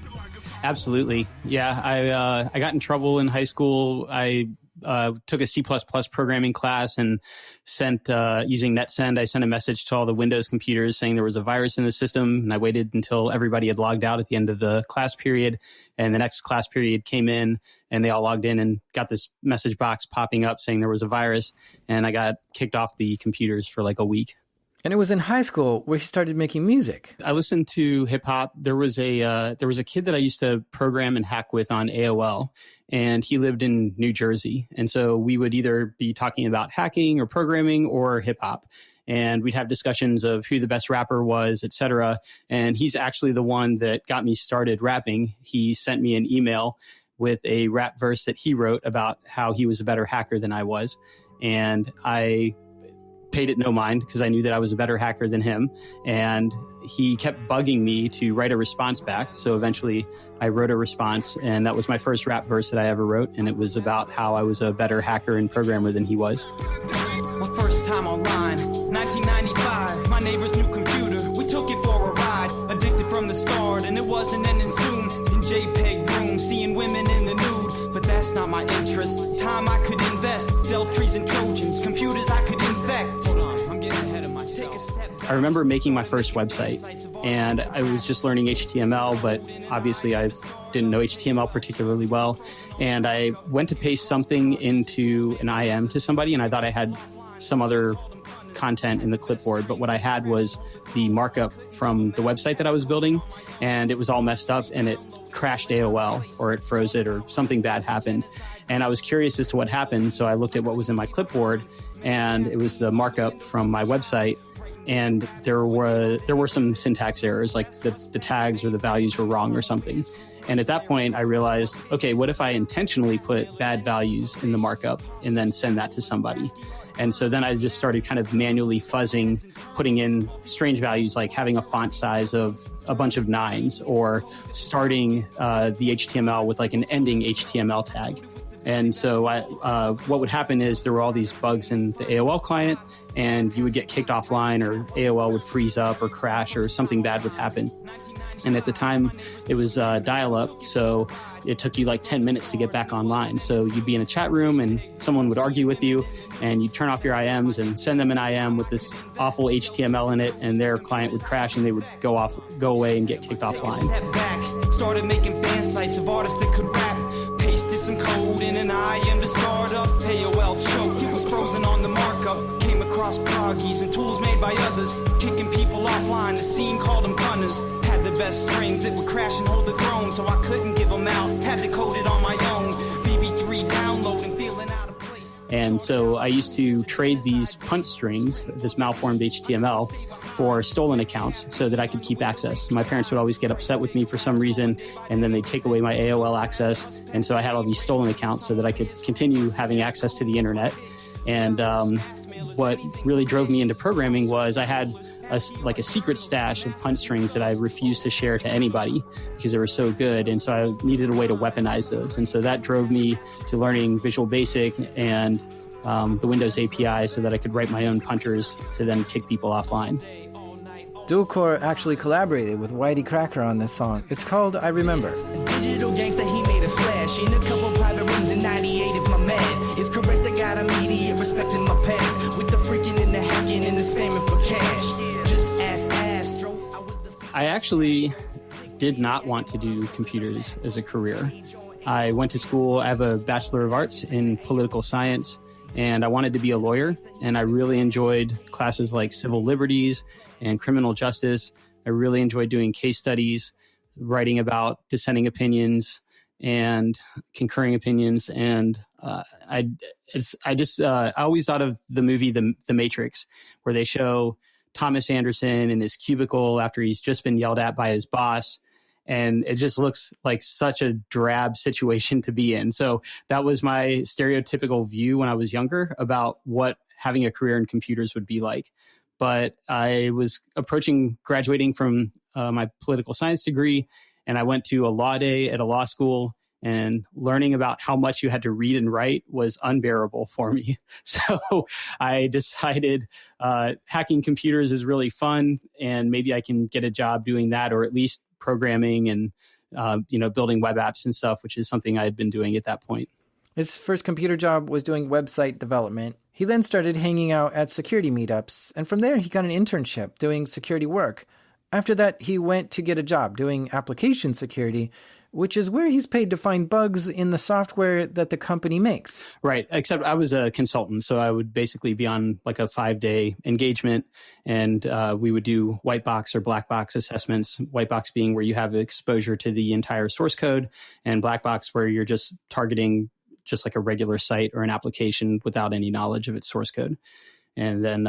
Absolutely. Yeah, I got in trouble in high school. I took a C++ programming class and sent, using NetSend, I sent a message to all the Windows computers saying there was a virus in the system, and I waited until everybody had logged out at the end of the class period, and the next class period came in, and they all logged in and got this message box popping up saying there was a virus, and I got kicked off the computers for like a week. And it was in high school where he started making music. I listened to hip hop. There was a kid that I used to program and hack with on AOL, and he lived in New Jersey. And so we would either be talking about hacking or programming or hip hop. And we'd have discussions of who the best rapper was, et cetera. And he's actually the one that got me started rapping. He sent me an email with a rap verse that he wrote about how he was a better hacker than I was. And I paid it no mind because I knew that I was a better hacker than him. And he kept bugging me to write a response back. So eventually I wrote a response, and that was my first rap verse that I ever wrote. And it was about how I was a better hacker and programmer than he was. My first time online, 1995, my neighbor's new computer. We took it for a ride, addicted from the start, and it wasn't ending soon. In JPEG room, seeing women in the nude, but that's not my interest. Time I could invest, Deltries and Trojans, computers I could infect. Hold on, I'm getting ahead of myself. Take a step back. I remember making my first website, and I was just learning HTML, but obviously I didn't know HTML particularly well. And I went to paste something into an IM to somebody, and I thought I had some other content in the clipboard, but what I had was the markup from the website that I was building, and it was all messed up, and it crashed AOL, or it froze it, or something bad happened. And I was curious as to what happened, so I looked at what was in my clipboard, and it was the markup from my website, and there were some syntax errors, like the tags or the values were wrong or something. And at that point, I realized, okay, what if I intentionally put bad values in the markup and then send that to somebody? And so then I just started kind of manually fuzzing, putting in strange values like having a font size of a bunch of 9s, or starting the HTML with like an ending HTML tag. And so what would happen is there were all these bugs in the AOL client, and you would get kicked offline, or AOL would freeze up or crash, or something bad would happen. And at the time, it was dial-up, so it took you like 10 minutes to get back online. So you'd be in a chat room, and someone would argue with you, and you'd turn off your IMs and send them an IM with this awful HTML in it, and their client would crash, and they would go away and get kicked offline. Step back, started making fan sites of artists that could rap. Pasted some code in an IM to start up. AOL choked, it was frozen on the markup. Came across proggies and tools made by others, kicking people offline. The scene called them gunners. Had the best strings, it would crash and hold the throne, so I couldn't give them out. Had to code it on my own. VB3 download and feeling out of place. And so I used to trade these punt strings, this malformed HTML, for stolen accounts so that I could keep access. My parents would always get upset with me for some reason, and then they'd take away my AOL access. And so I had all these stolen accounts so that I could continue having access to the internet. And what really drove me into programming was I had a secret stash of punt strings that I refused to share to anybody because they were so good. And so I needed a way to weaponize those. And so that drove me to learning Visual Basic and the Windows API so that I could write my own punters to then kick people offline. Dualcore actually collaborated with Whitey Cracker on this song. It's called I Remember. Digital gangsta, he made a splash in a couple private rooms in 98 if my man is correct. I got immediate respect in my past with the freaking and the hacking and the spamming for cash. Just as Astro, I actually did not want to do computers as a career. I went to school. I have a Bachelor of Arts in political science, and I wanted to be a lawyer. And I really enjoyed classes like civil liberties and criminal justice. I really enjoyed doing case studies, writing about dissenting opinions, and concurring opinions. And I always thought of the movie The Matrix, where they show Thomas Anderson in his cubicle after he's just been yelled at by his boss. And it just looks like such a drab situation to be in. So that was my stereotypical view when I was younger about what having a career in computers would be like. But I was approaching graduating from my political science degree, and I went to a law day at a law school, and learning about how much you had to read and write was unbearable for me. So I decided hacking computers is really fun, and maybe I can get a job doing that, or at least programming and building web apps and stuff, which is something I had been doing at that point. His first computer job was doing website development. He then started hanging out at security meetups, and from there he got an internship doing security work. After that, he went to get a job doing application security, which is where he's paid to find bugs in the software that the company makes. Right. Except I was a consultant, so I would basically be on like a 5-day engagement, and we would do white box or black box assessments. White box being where you have exposure to the entire source code, and black box where you're just targeting just like a regular site or an application without any knowledge of its source code. And then,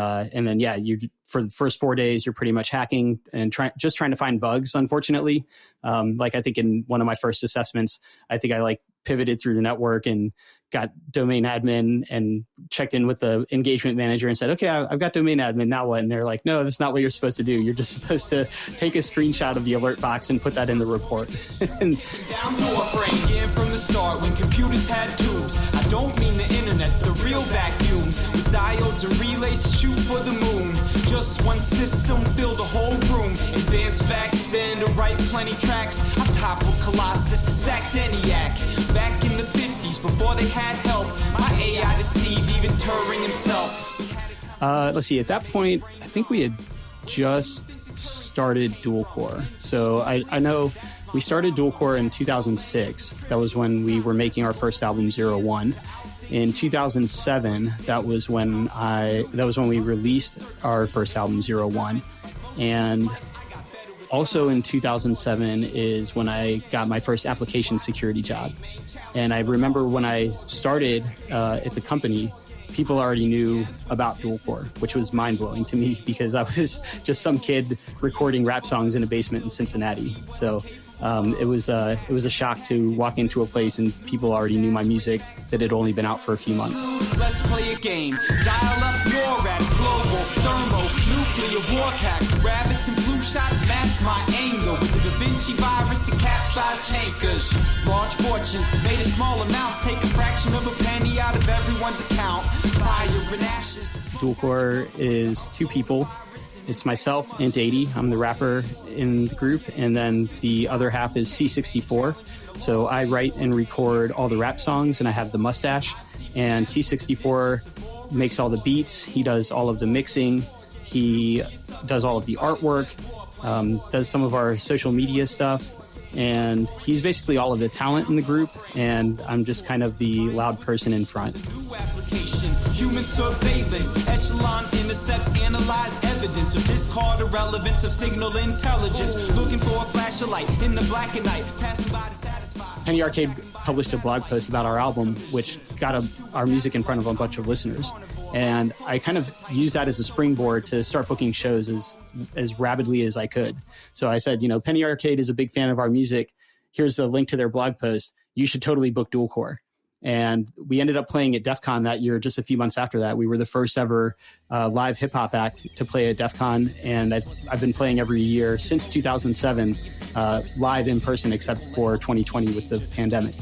you for the first 4 days, you're pretty much hacking and trying to find bugs. Unfortunately, like I think in one of my first assessments, I think I pivoted through the network and got domain admin and checked in with the engagement manager and said, okay, I've got domain admin, now what? And they're like, no, that's not what you're supposed to do. You're just supposed to take a screenshot of the alert box and put that in the report. Down your brain, from the start when computers had tubes. I don't mean the internet's the real vacuums with diodes and relays to shoot for the moon. Just one system filled the whole room. Advanced back then to write plenty tracks. I toppled Colossus, sacked ENIAC. Back in the 50s before they had help. My AI deceived even Turing himself. Let's see. At that point, I think we had just started dual core. So I know we started dual core in 2006. That was when we were making our first album, 01. In 2007, that was when we released our first album, 01. And also in 2007 is when I got my first application security job. And I remember when I started at the company, people already knew about dual core, which was mind-blowing to me because I was just some kid recording rap songs in a basement in Cincinnati. So it was a shock to walk into a place and people already knew my music that had only been out for a few months. Let's play a game. Dial up NORAD's global thermonuclear war pack. Rabbits and blue shots match my angle with the Da Vinci virus to capsize tankers. Large fortunes made in small amounts. Take a fraction of a penny out of everyone's account. Fire and ashes. Dual core is two people. It's myself, Int80. I'm the rapper in the group. And then the other half is C64. So I write and record all the rap songs, and I have the mustache. And C64 makes all the beats. He does all of the mixing. He does all of the artwork, does some of our social media stuff. And he's basically all of the talent in the group, and I'm just kind of the loud person in front. New application, human surveillance, echelon intercepts, analyze evidence of discard irrelevance of signal intelligence, looking for a flash of light in the black and night, passing by to satisfy. Penny Arcade published a blog post about our album, which got our music in front of a bunch of listeners. And I kind of used that as a springboard to start booking shows as rapidly as I could. So I said, Penny Arcade is a big fan of our music. Here's a link to their blog post. You should totally book dual core. And we ended up playing at DEF CON that year. Just a few months after that, we were the first ever live hip hop act to play at DEF CON. And I've been playing every year since 2007, live in person, except for 2020 with the pandemic.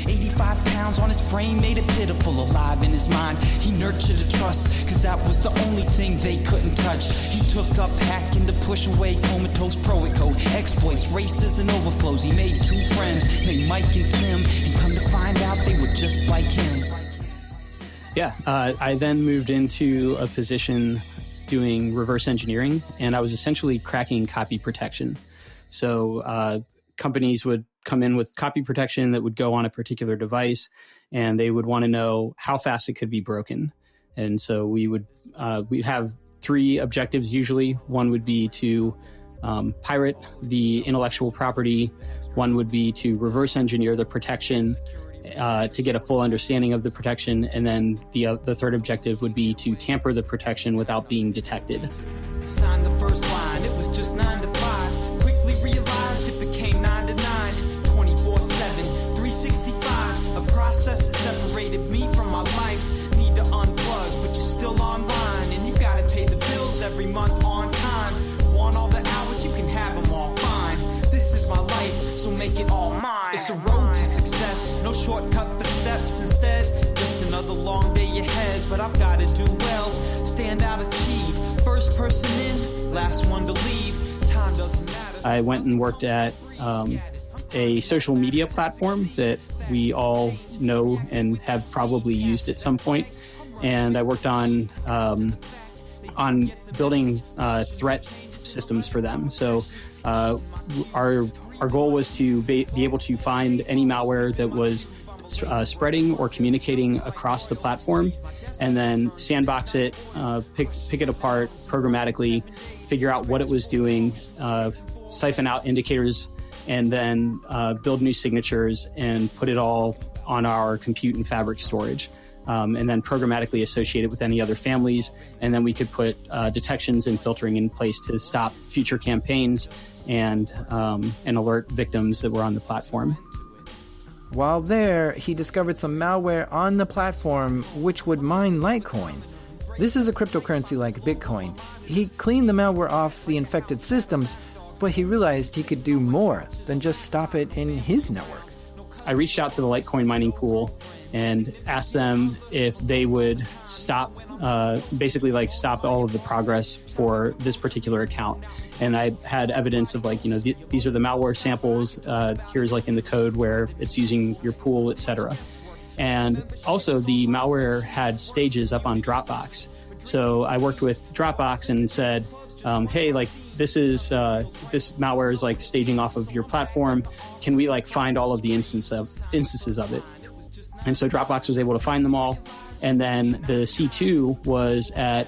85 pounds on his frame made it pitiful, alive in his mind. He nurtured a trust, cause that was the only thing they couldn't touch. He took up hacking to push away comatose proet code, exploits, races, and overflows. He made two friends named Mike and Tim, and come to find out they were just like him. Yeah, I then moved into a position doing reverse engineering, and I was essentially cracking copy protection. So companies would come in with copy protection that would go on a particular device, and they would want to know how fast it could be broken. And so we'd have three objectives usually. One would be to pirate the intellectual property. One would be to reverse engineer the protection to get a full understanding of the protection. And then the third objective would be to tamper the protection without being detected. Signed the first line, it was just 9 to 5. Quickly realized it became 9 to 9. 24/7, 365. A process that separated me from my life. Need to unplug, but you're still online. And you gotta pay the bills every month on time. Want all the hours, you can have them all fine. This is my life, so make it all mine. It's a road to success, no shortcut for steps. Instead, just another long day ahead. But I've gotta do well, stand out, achieve. First person in, last one to leave. Time doesn't matter. I went and worked at a social media platform that we all know and have probably used at some point. And I worked on building threat systems for them. So our goal was to be able to find any malware that was spreading or communicating across the platform, and then sandbox it, pick it apart programmatically, figure out what it was doing, siphon out indicators, and then build new signatures and put it all on our compute and fabric storage. And then programmatically associate it with any other families. And then we could put detections and filtering in place to stop future campaigns and alert victims that were on the platform. While there, he discovered some malware on the platform which would mine Litecoin. This is a cryptocurrency like Bitcoin. He cleaned the malware off the infected systems, but he realized he could do more than just stop it in his network. I reached out to the Litecoin mining pool and asked them if they would stop all of the progress for this particular account. And I had evidence of these are the malware samples. Here's in the code where it's using your pool, etc. And also the malware had stages up on Dropbox. So I worked with Dropbox and said, hey, this malware is staging off of your platform. Can we find all of the instances of it? And so Dropbox was able to find them all. And then the C2 was at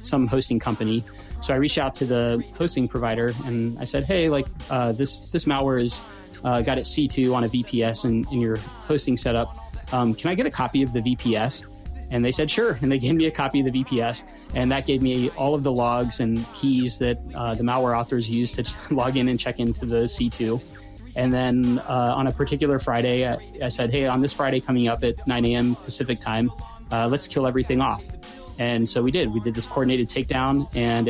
some hosting company. So I reached out to the hosting provider and I said, hey, this malware is got its C2 on a VPS in your hosting setup. Can I get a copy of the VPS? And they said, sure. And they gave me a copy of the VPS. And that gave me all of the logs and keys that the malware authors used to log in and check into the C2. And then on a particular Friday, I said, hey, on this Friday coming up at 9 a.m. Pacific time, let's kill everything off. And so we did. We did this coordinated takedown. And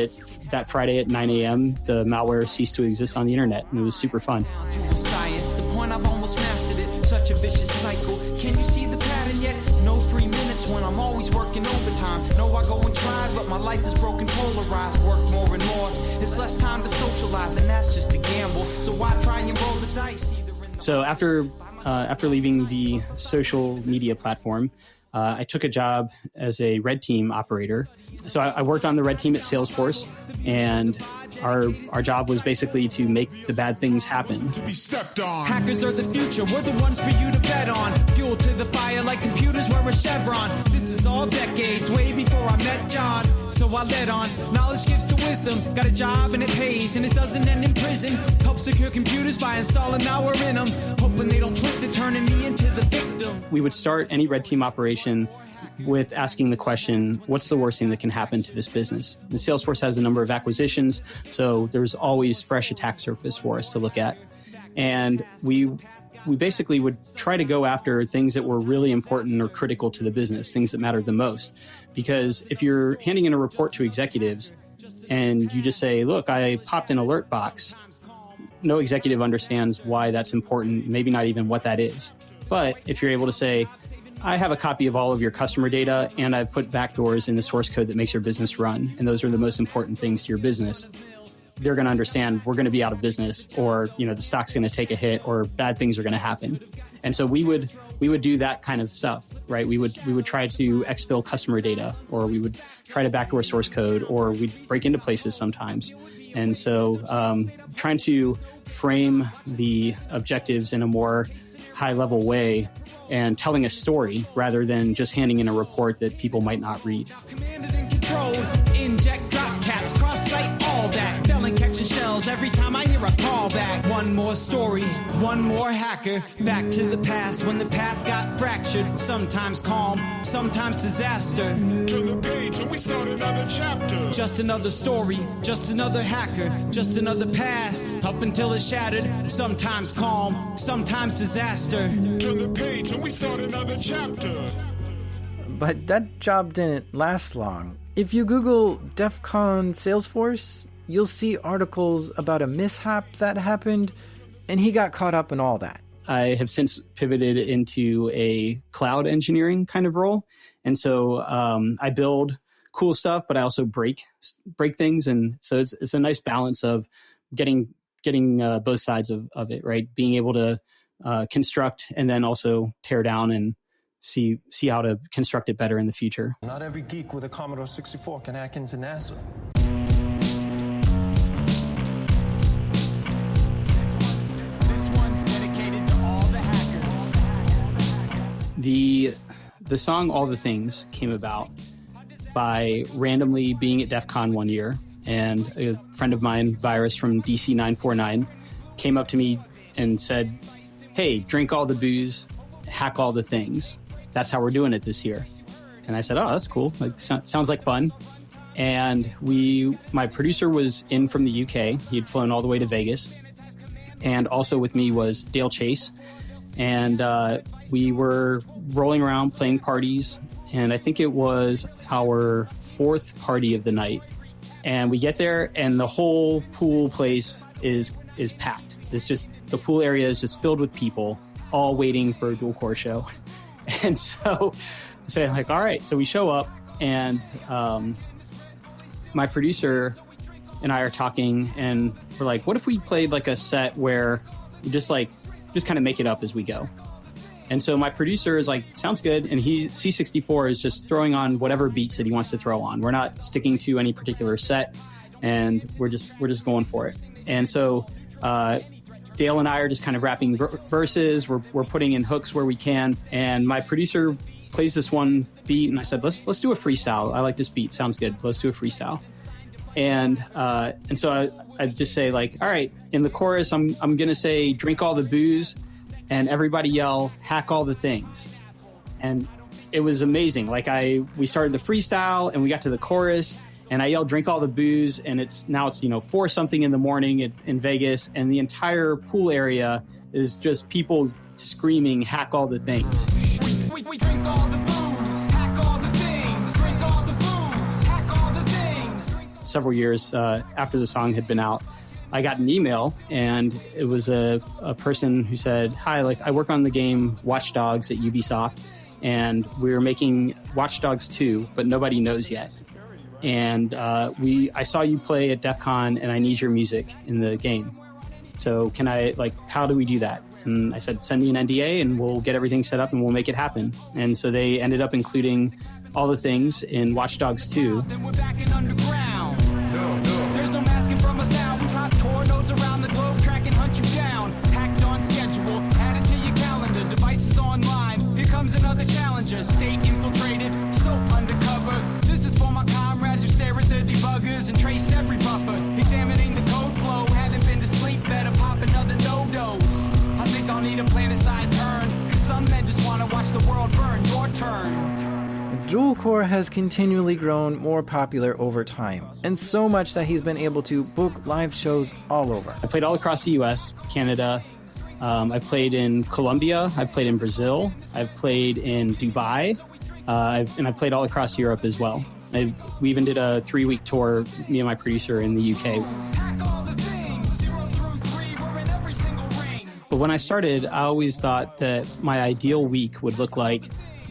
that Friday at 9 a.m., the malware ceased to exist on the internet. And it was super fun. Science, the point I've almost mastered it. Such a vicious cycle. Can you see the pattern yet? No free minutes when I'm always working overtime. No, I go and try, but my life is broken, polarized. Work more and more. It's less time to socialize, and that's just a gamble. So why try and roll the dice? So after leaving the social media platform, I took a job as a red team operator. So I worked on the red team at Salesforce, and our job was basically to make the bad things happen. To be stepped on. Hackers are the future. We're the ones for you to bet on. Fuel to the fire like computers wear a chevron. This is all decades, way before I met John. So I led on. Knowledge gives to wisdom. Got a job and it pays, and it doesn't end in prison. Help secure computers by installing malware in them. Hoping they don't twist it, turning me into the victim. We would start any red team operation with asking the question, what's the worst thing that can happen to this business? And Salesforce has a number of acquisitions, so there's always fresh attack surface for us to look at. And we basically would try to go after things that were really important or critical to the business, things that mattered the most. Because if you're handing in a report to executives and you just say, look, I popped an alert box, no executive understands why that's important, maybe not even what that is. But if you're able to say, I have a copy of all of your customer data, and I've put backdoors in the source code that makes your business run, and those are the most important things to your business, they're going to understand we're going to be out of business, or the stock's going to take a hit, or bad things are going to happen. And so we would do that kind of stuff, right? We would try to exfil customer data, or we would try to backdoor source code, or we'd break into places sometimes. And so trying to frame the objectives in a more high-level way and telling a story rather than just handing in a report that people might not read. Commanded and controlled, inject drop cats, cross-site, all that. Felon catch launching shells every time I hear a call back. One more story, one more hacker. Back to the past when the path got fractured. Sometimes calm, sometimes disaster. Turn the page and we start another chapter. Just another story, just another hacker, just another past. Up until it's shattered. Sometimes calm, sometimes disaster. Turn the page and we start another chapter. But that job didn't last long. If you Google DEF CON Salesforce, you'll see articles about a mishap that happened, and he got caught up in all that. I have since pivoted into a cloud engineering kind of role. And so I build cool stuff, but I also break things. And so it's a nice balance of getting both sides of it, right? Being able to construct and then also tear down and see how to construct it better in the future. Not every geek with a Commodore 64 can hack into NASA. This one's dedicated to all the hackers. The song All the Things came about by randomly being at DEF CON one year, and a friend of mine, Virus from DC 949, came up to me and said, "Hey, drink all the booze, hack all the things. That's how we're doing it this year." And I said, "Oh, that's cool. Like, sounds like fun." And my producer was in from the UK. He had flown all the way to Vegas. And also with me was Dale Chase. And we were rolling around playing parties. And I think it was our fourth party of the night. And we get there and the whole pool place is packed. It's just, the pool area is just filled with people all waiting for a dual core show. And so like, all right, so we show up and my producer and I are talking and we're like, what if we played like a set where we just kind of make it up as we go? And so my producer is like, sounds good. And C64 is just throwing on whatever beats that he wants to throw on. We're not sticking to any particular set and we're just going for it. And so Dale and I are just kind of rapping verses. We're putting in hooks where we can. And my producer plays this one beat, and I said, let's do a freestyle. I like this beat. Sounds good. Let's do a freestyle. And so I just say, like, all right, in the chorus, I'm going to say, drink all the booze, and everybody yell, hack all the things. And it was amazing. Like we started the freestyle, and we got to the chorus, and I yelled, drink all the booze, and it's 4 something in the morning in Vegas, and the entire pool area is just people screaming, hack all the things. We drink all the booze, hack all the things, drink all the booze, hack all the things. Several years after the song had been out, I got an email, and it was a person who said, hi, like, I work on the game Watch Dogs at Ubisoft, and we're making Watch Dogs 2, but nobody knows yet. And I saw you play at DEF CON, and I need your music in the game. So how do we do that? And I said, send me an NDA and we'll get everything set up and we'll make it happen. And so they ended up including all the things in Watch Dogs 2. Then we're back in underground. There's no masking from us now. We pop tour nodes around the globe, track and hunt you down. Packed on schedule, add it to your calendar. Devices online. Here comes another challenger. State infiltrated, so undercover. This is for my comrades who stare at the debuggers and trace every buffer. Examining the code flow. Haven't been to sleep, better pop another no-dose. I think I'll need a planet-sized urn, cause some men just wanna watch the world burn. Your turn. Dual Core has continually grown more popular over time, and so much that he's been able to book live shows all over. I played all across the US, Canada. I've played in Colombia. I've played in Brazil. I've played in Dubai. And I've played all across Europe as well. We even did a 3-week tour, me and my producer, in the UK. But when I started, I always thought that my ideal week would look like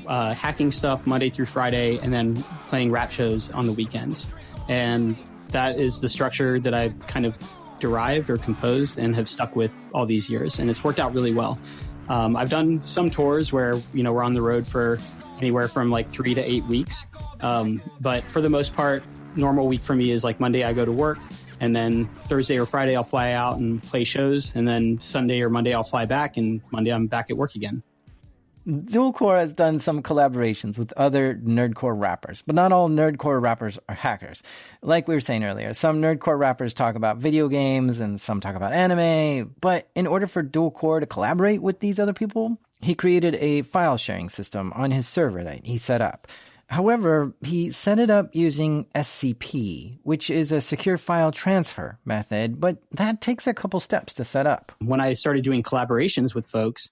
hacking stuff Monday through Friday and then playing rap shows on the weekends. And that is the structure that I kind of derived or composed and have stuck with all these years. And it's worked out really well. I've done some tours where, we're on the road for anywhere from like 3 to 8 weeks. But for the most part, normal week for me is like Monday I go to work, and then Thursday or Friday I'll fly out and play shows, and then Sunday or Monday I'll fly back, and Monday I'm back at work again. Dualcore has done some collaborations with other Nerdcore rappers, but not all Nerdcore rappers are hackers. Like we were saying earlier, some Nerdcore rappers talk about video games and some talk about anime, but in order for Dualcore to collaborate with these other people, he created a file sharing system on his server that he set up. However, he set it up using SCP, which is a secure file transfer method, but that takes a couple steps to set up. When I started doing collaborations with folks,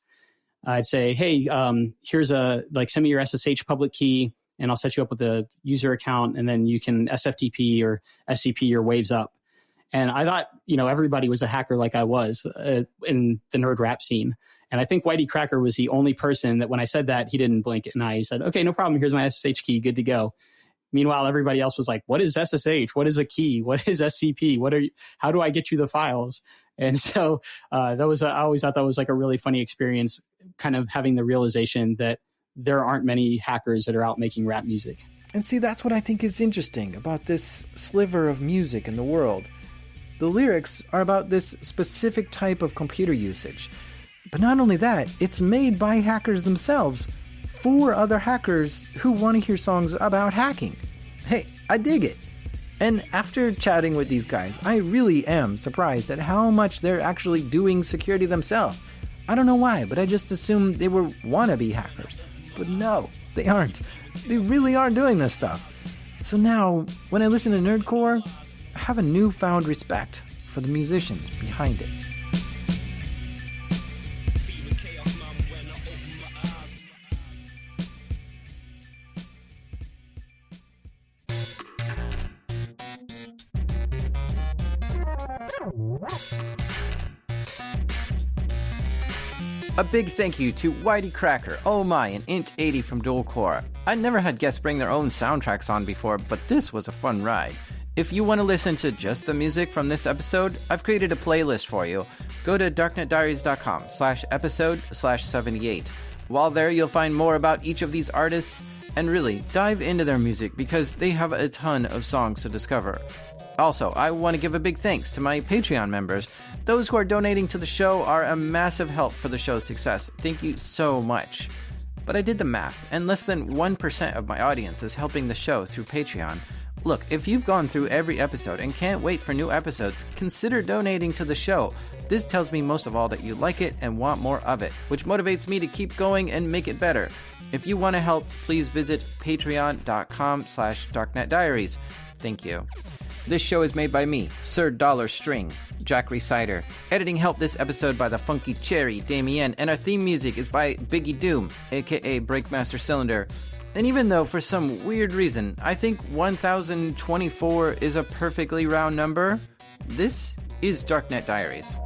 I'd say, hey, here's send me your SSH public key and I'll set you up with a user account and then you can SFTP or SCP your waves up. And I thought, everybody was a hacker like I was in the nerd rap scene. And I think Whitey Cracker was the only person that when I said that, he didn't blink an eye. He said, okay, no problem. Here's my SSH key. Good to go. Meanwhile, everybody else was like, what is SSH? What is a key? What is SCP? How do I get you the files? And so I always thought that was like a really funny experience, kind of having the realization that there aren't many hackers that are out making rap music. And see, that's what I think is interesting about this sliver of music in the world. The lyrics are about this specific type of computer usage. But not only that, it's made by hackers themselves for other hackers who want to hear songs about hacking. Hey, I dig it. And after chatting with these guys, I really am surprised at how much they're actually doing security themselves. I don't know why, but I just assumed they were wannabe hackers. But no, they aren't. They really are doing this stuff. So now, when I listen to Nerdcore, I have a newfound respect for the musicians behind it. A big thank you to Whitey Cracker, Oh My, and Int80 from Dualcore. I never had guests bring their own soundtracks on before, but this was a fun ride. If you want to listen to just the music from this episode, I've created a playlist for you. Go to darknetdiaries.com/episode/78. While there, you'll find more about each of these artists and really dive into their music because they have a ton of songs to discover. Also, I want to give a big thanks to my Patreon members. Those who are donating to the show are a massive help for the show's success. Thank you so much. But I did the math, and less than 1% of my audience is helping the show through Patreon. Look, if you've gone through every episode and can't wait for new episodes, consider donating to the show. This tells me most of all that you like it and want more of it, which motivates me to keep going and make it better. If you want to help, please visit patreon.com/darknetdiaries. Thank you. This show is made by me, Sir Dollar String, Jack Reciter. Editing help this episode by the Funky Cherry, Damien, and our theme music is by Biggie Doom, aka Breakmaster Cylinder. And even though for some weird reason I think 1024 is a perfectly round number, this is Darknet Diaries.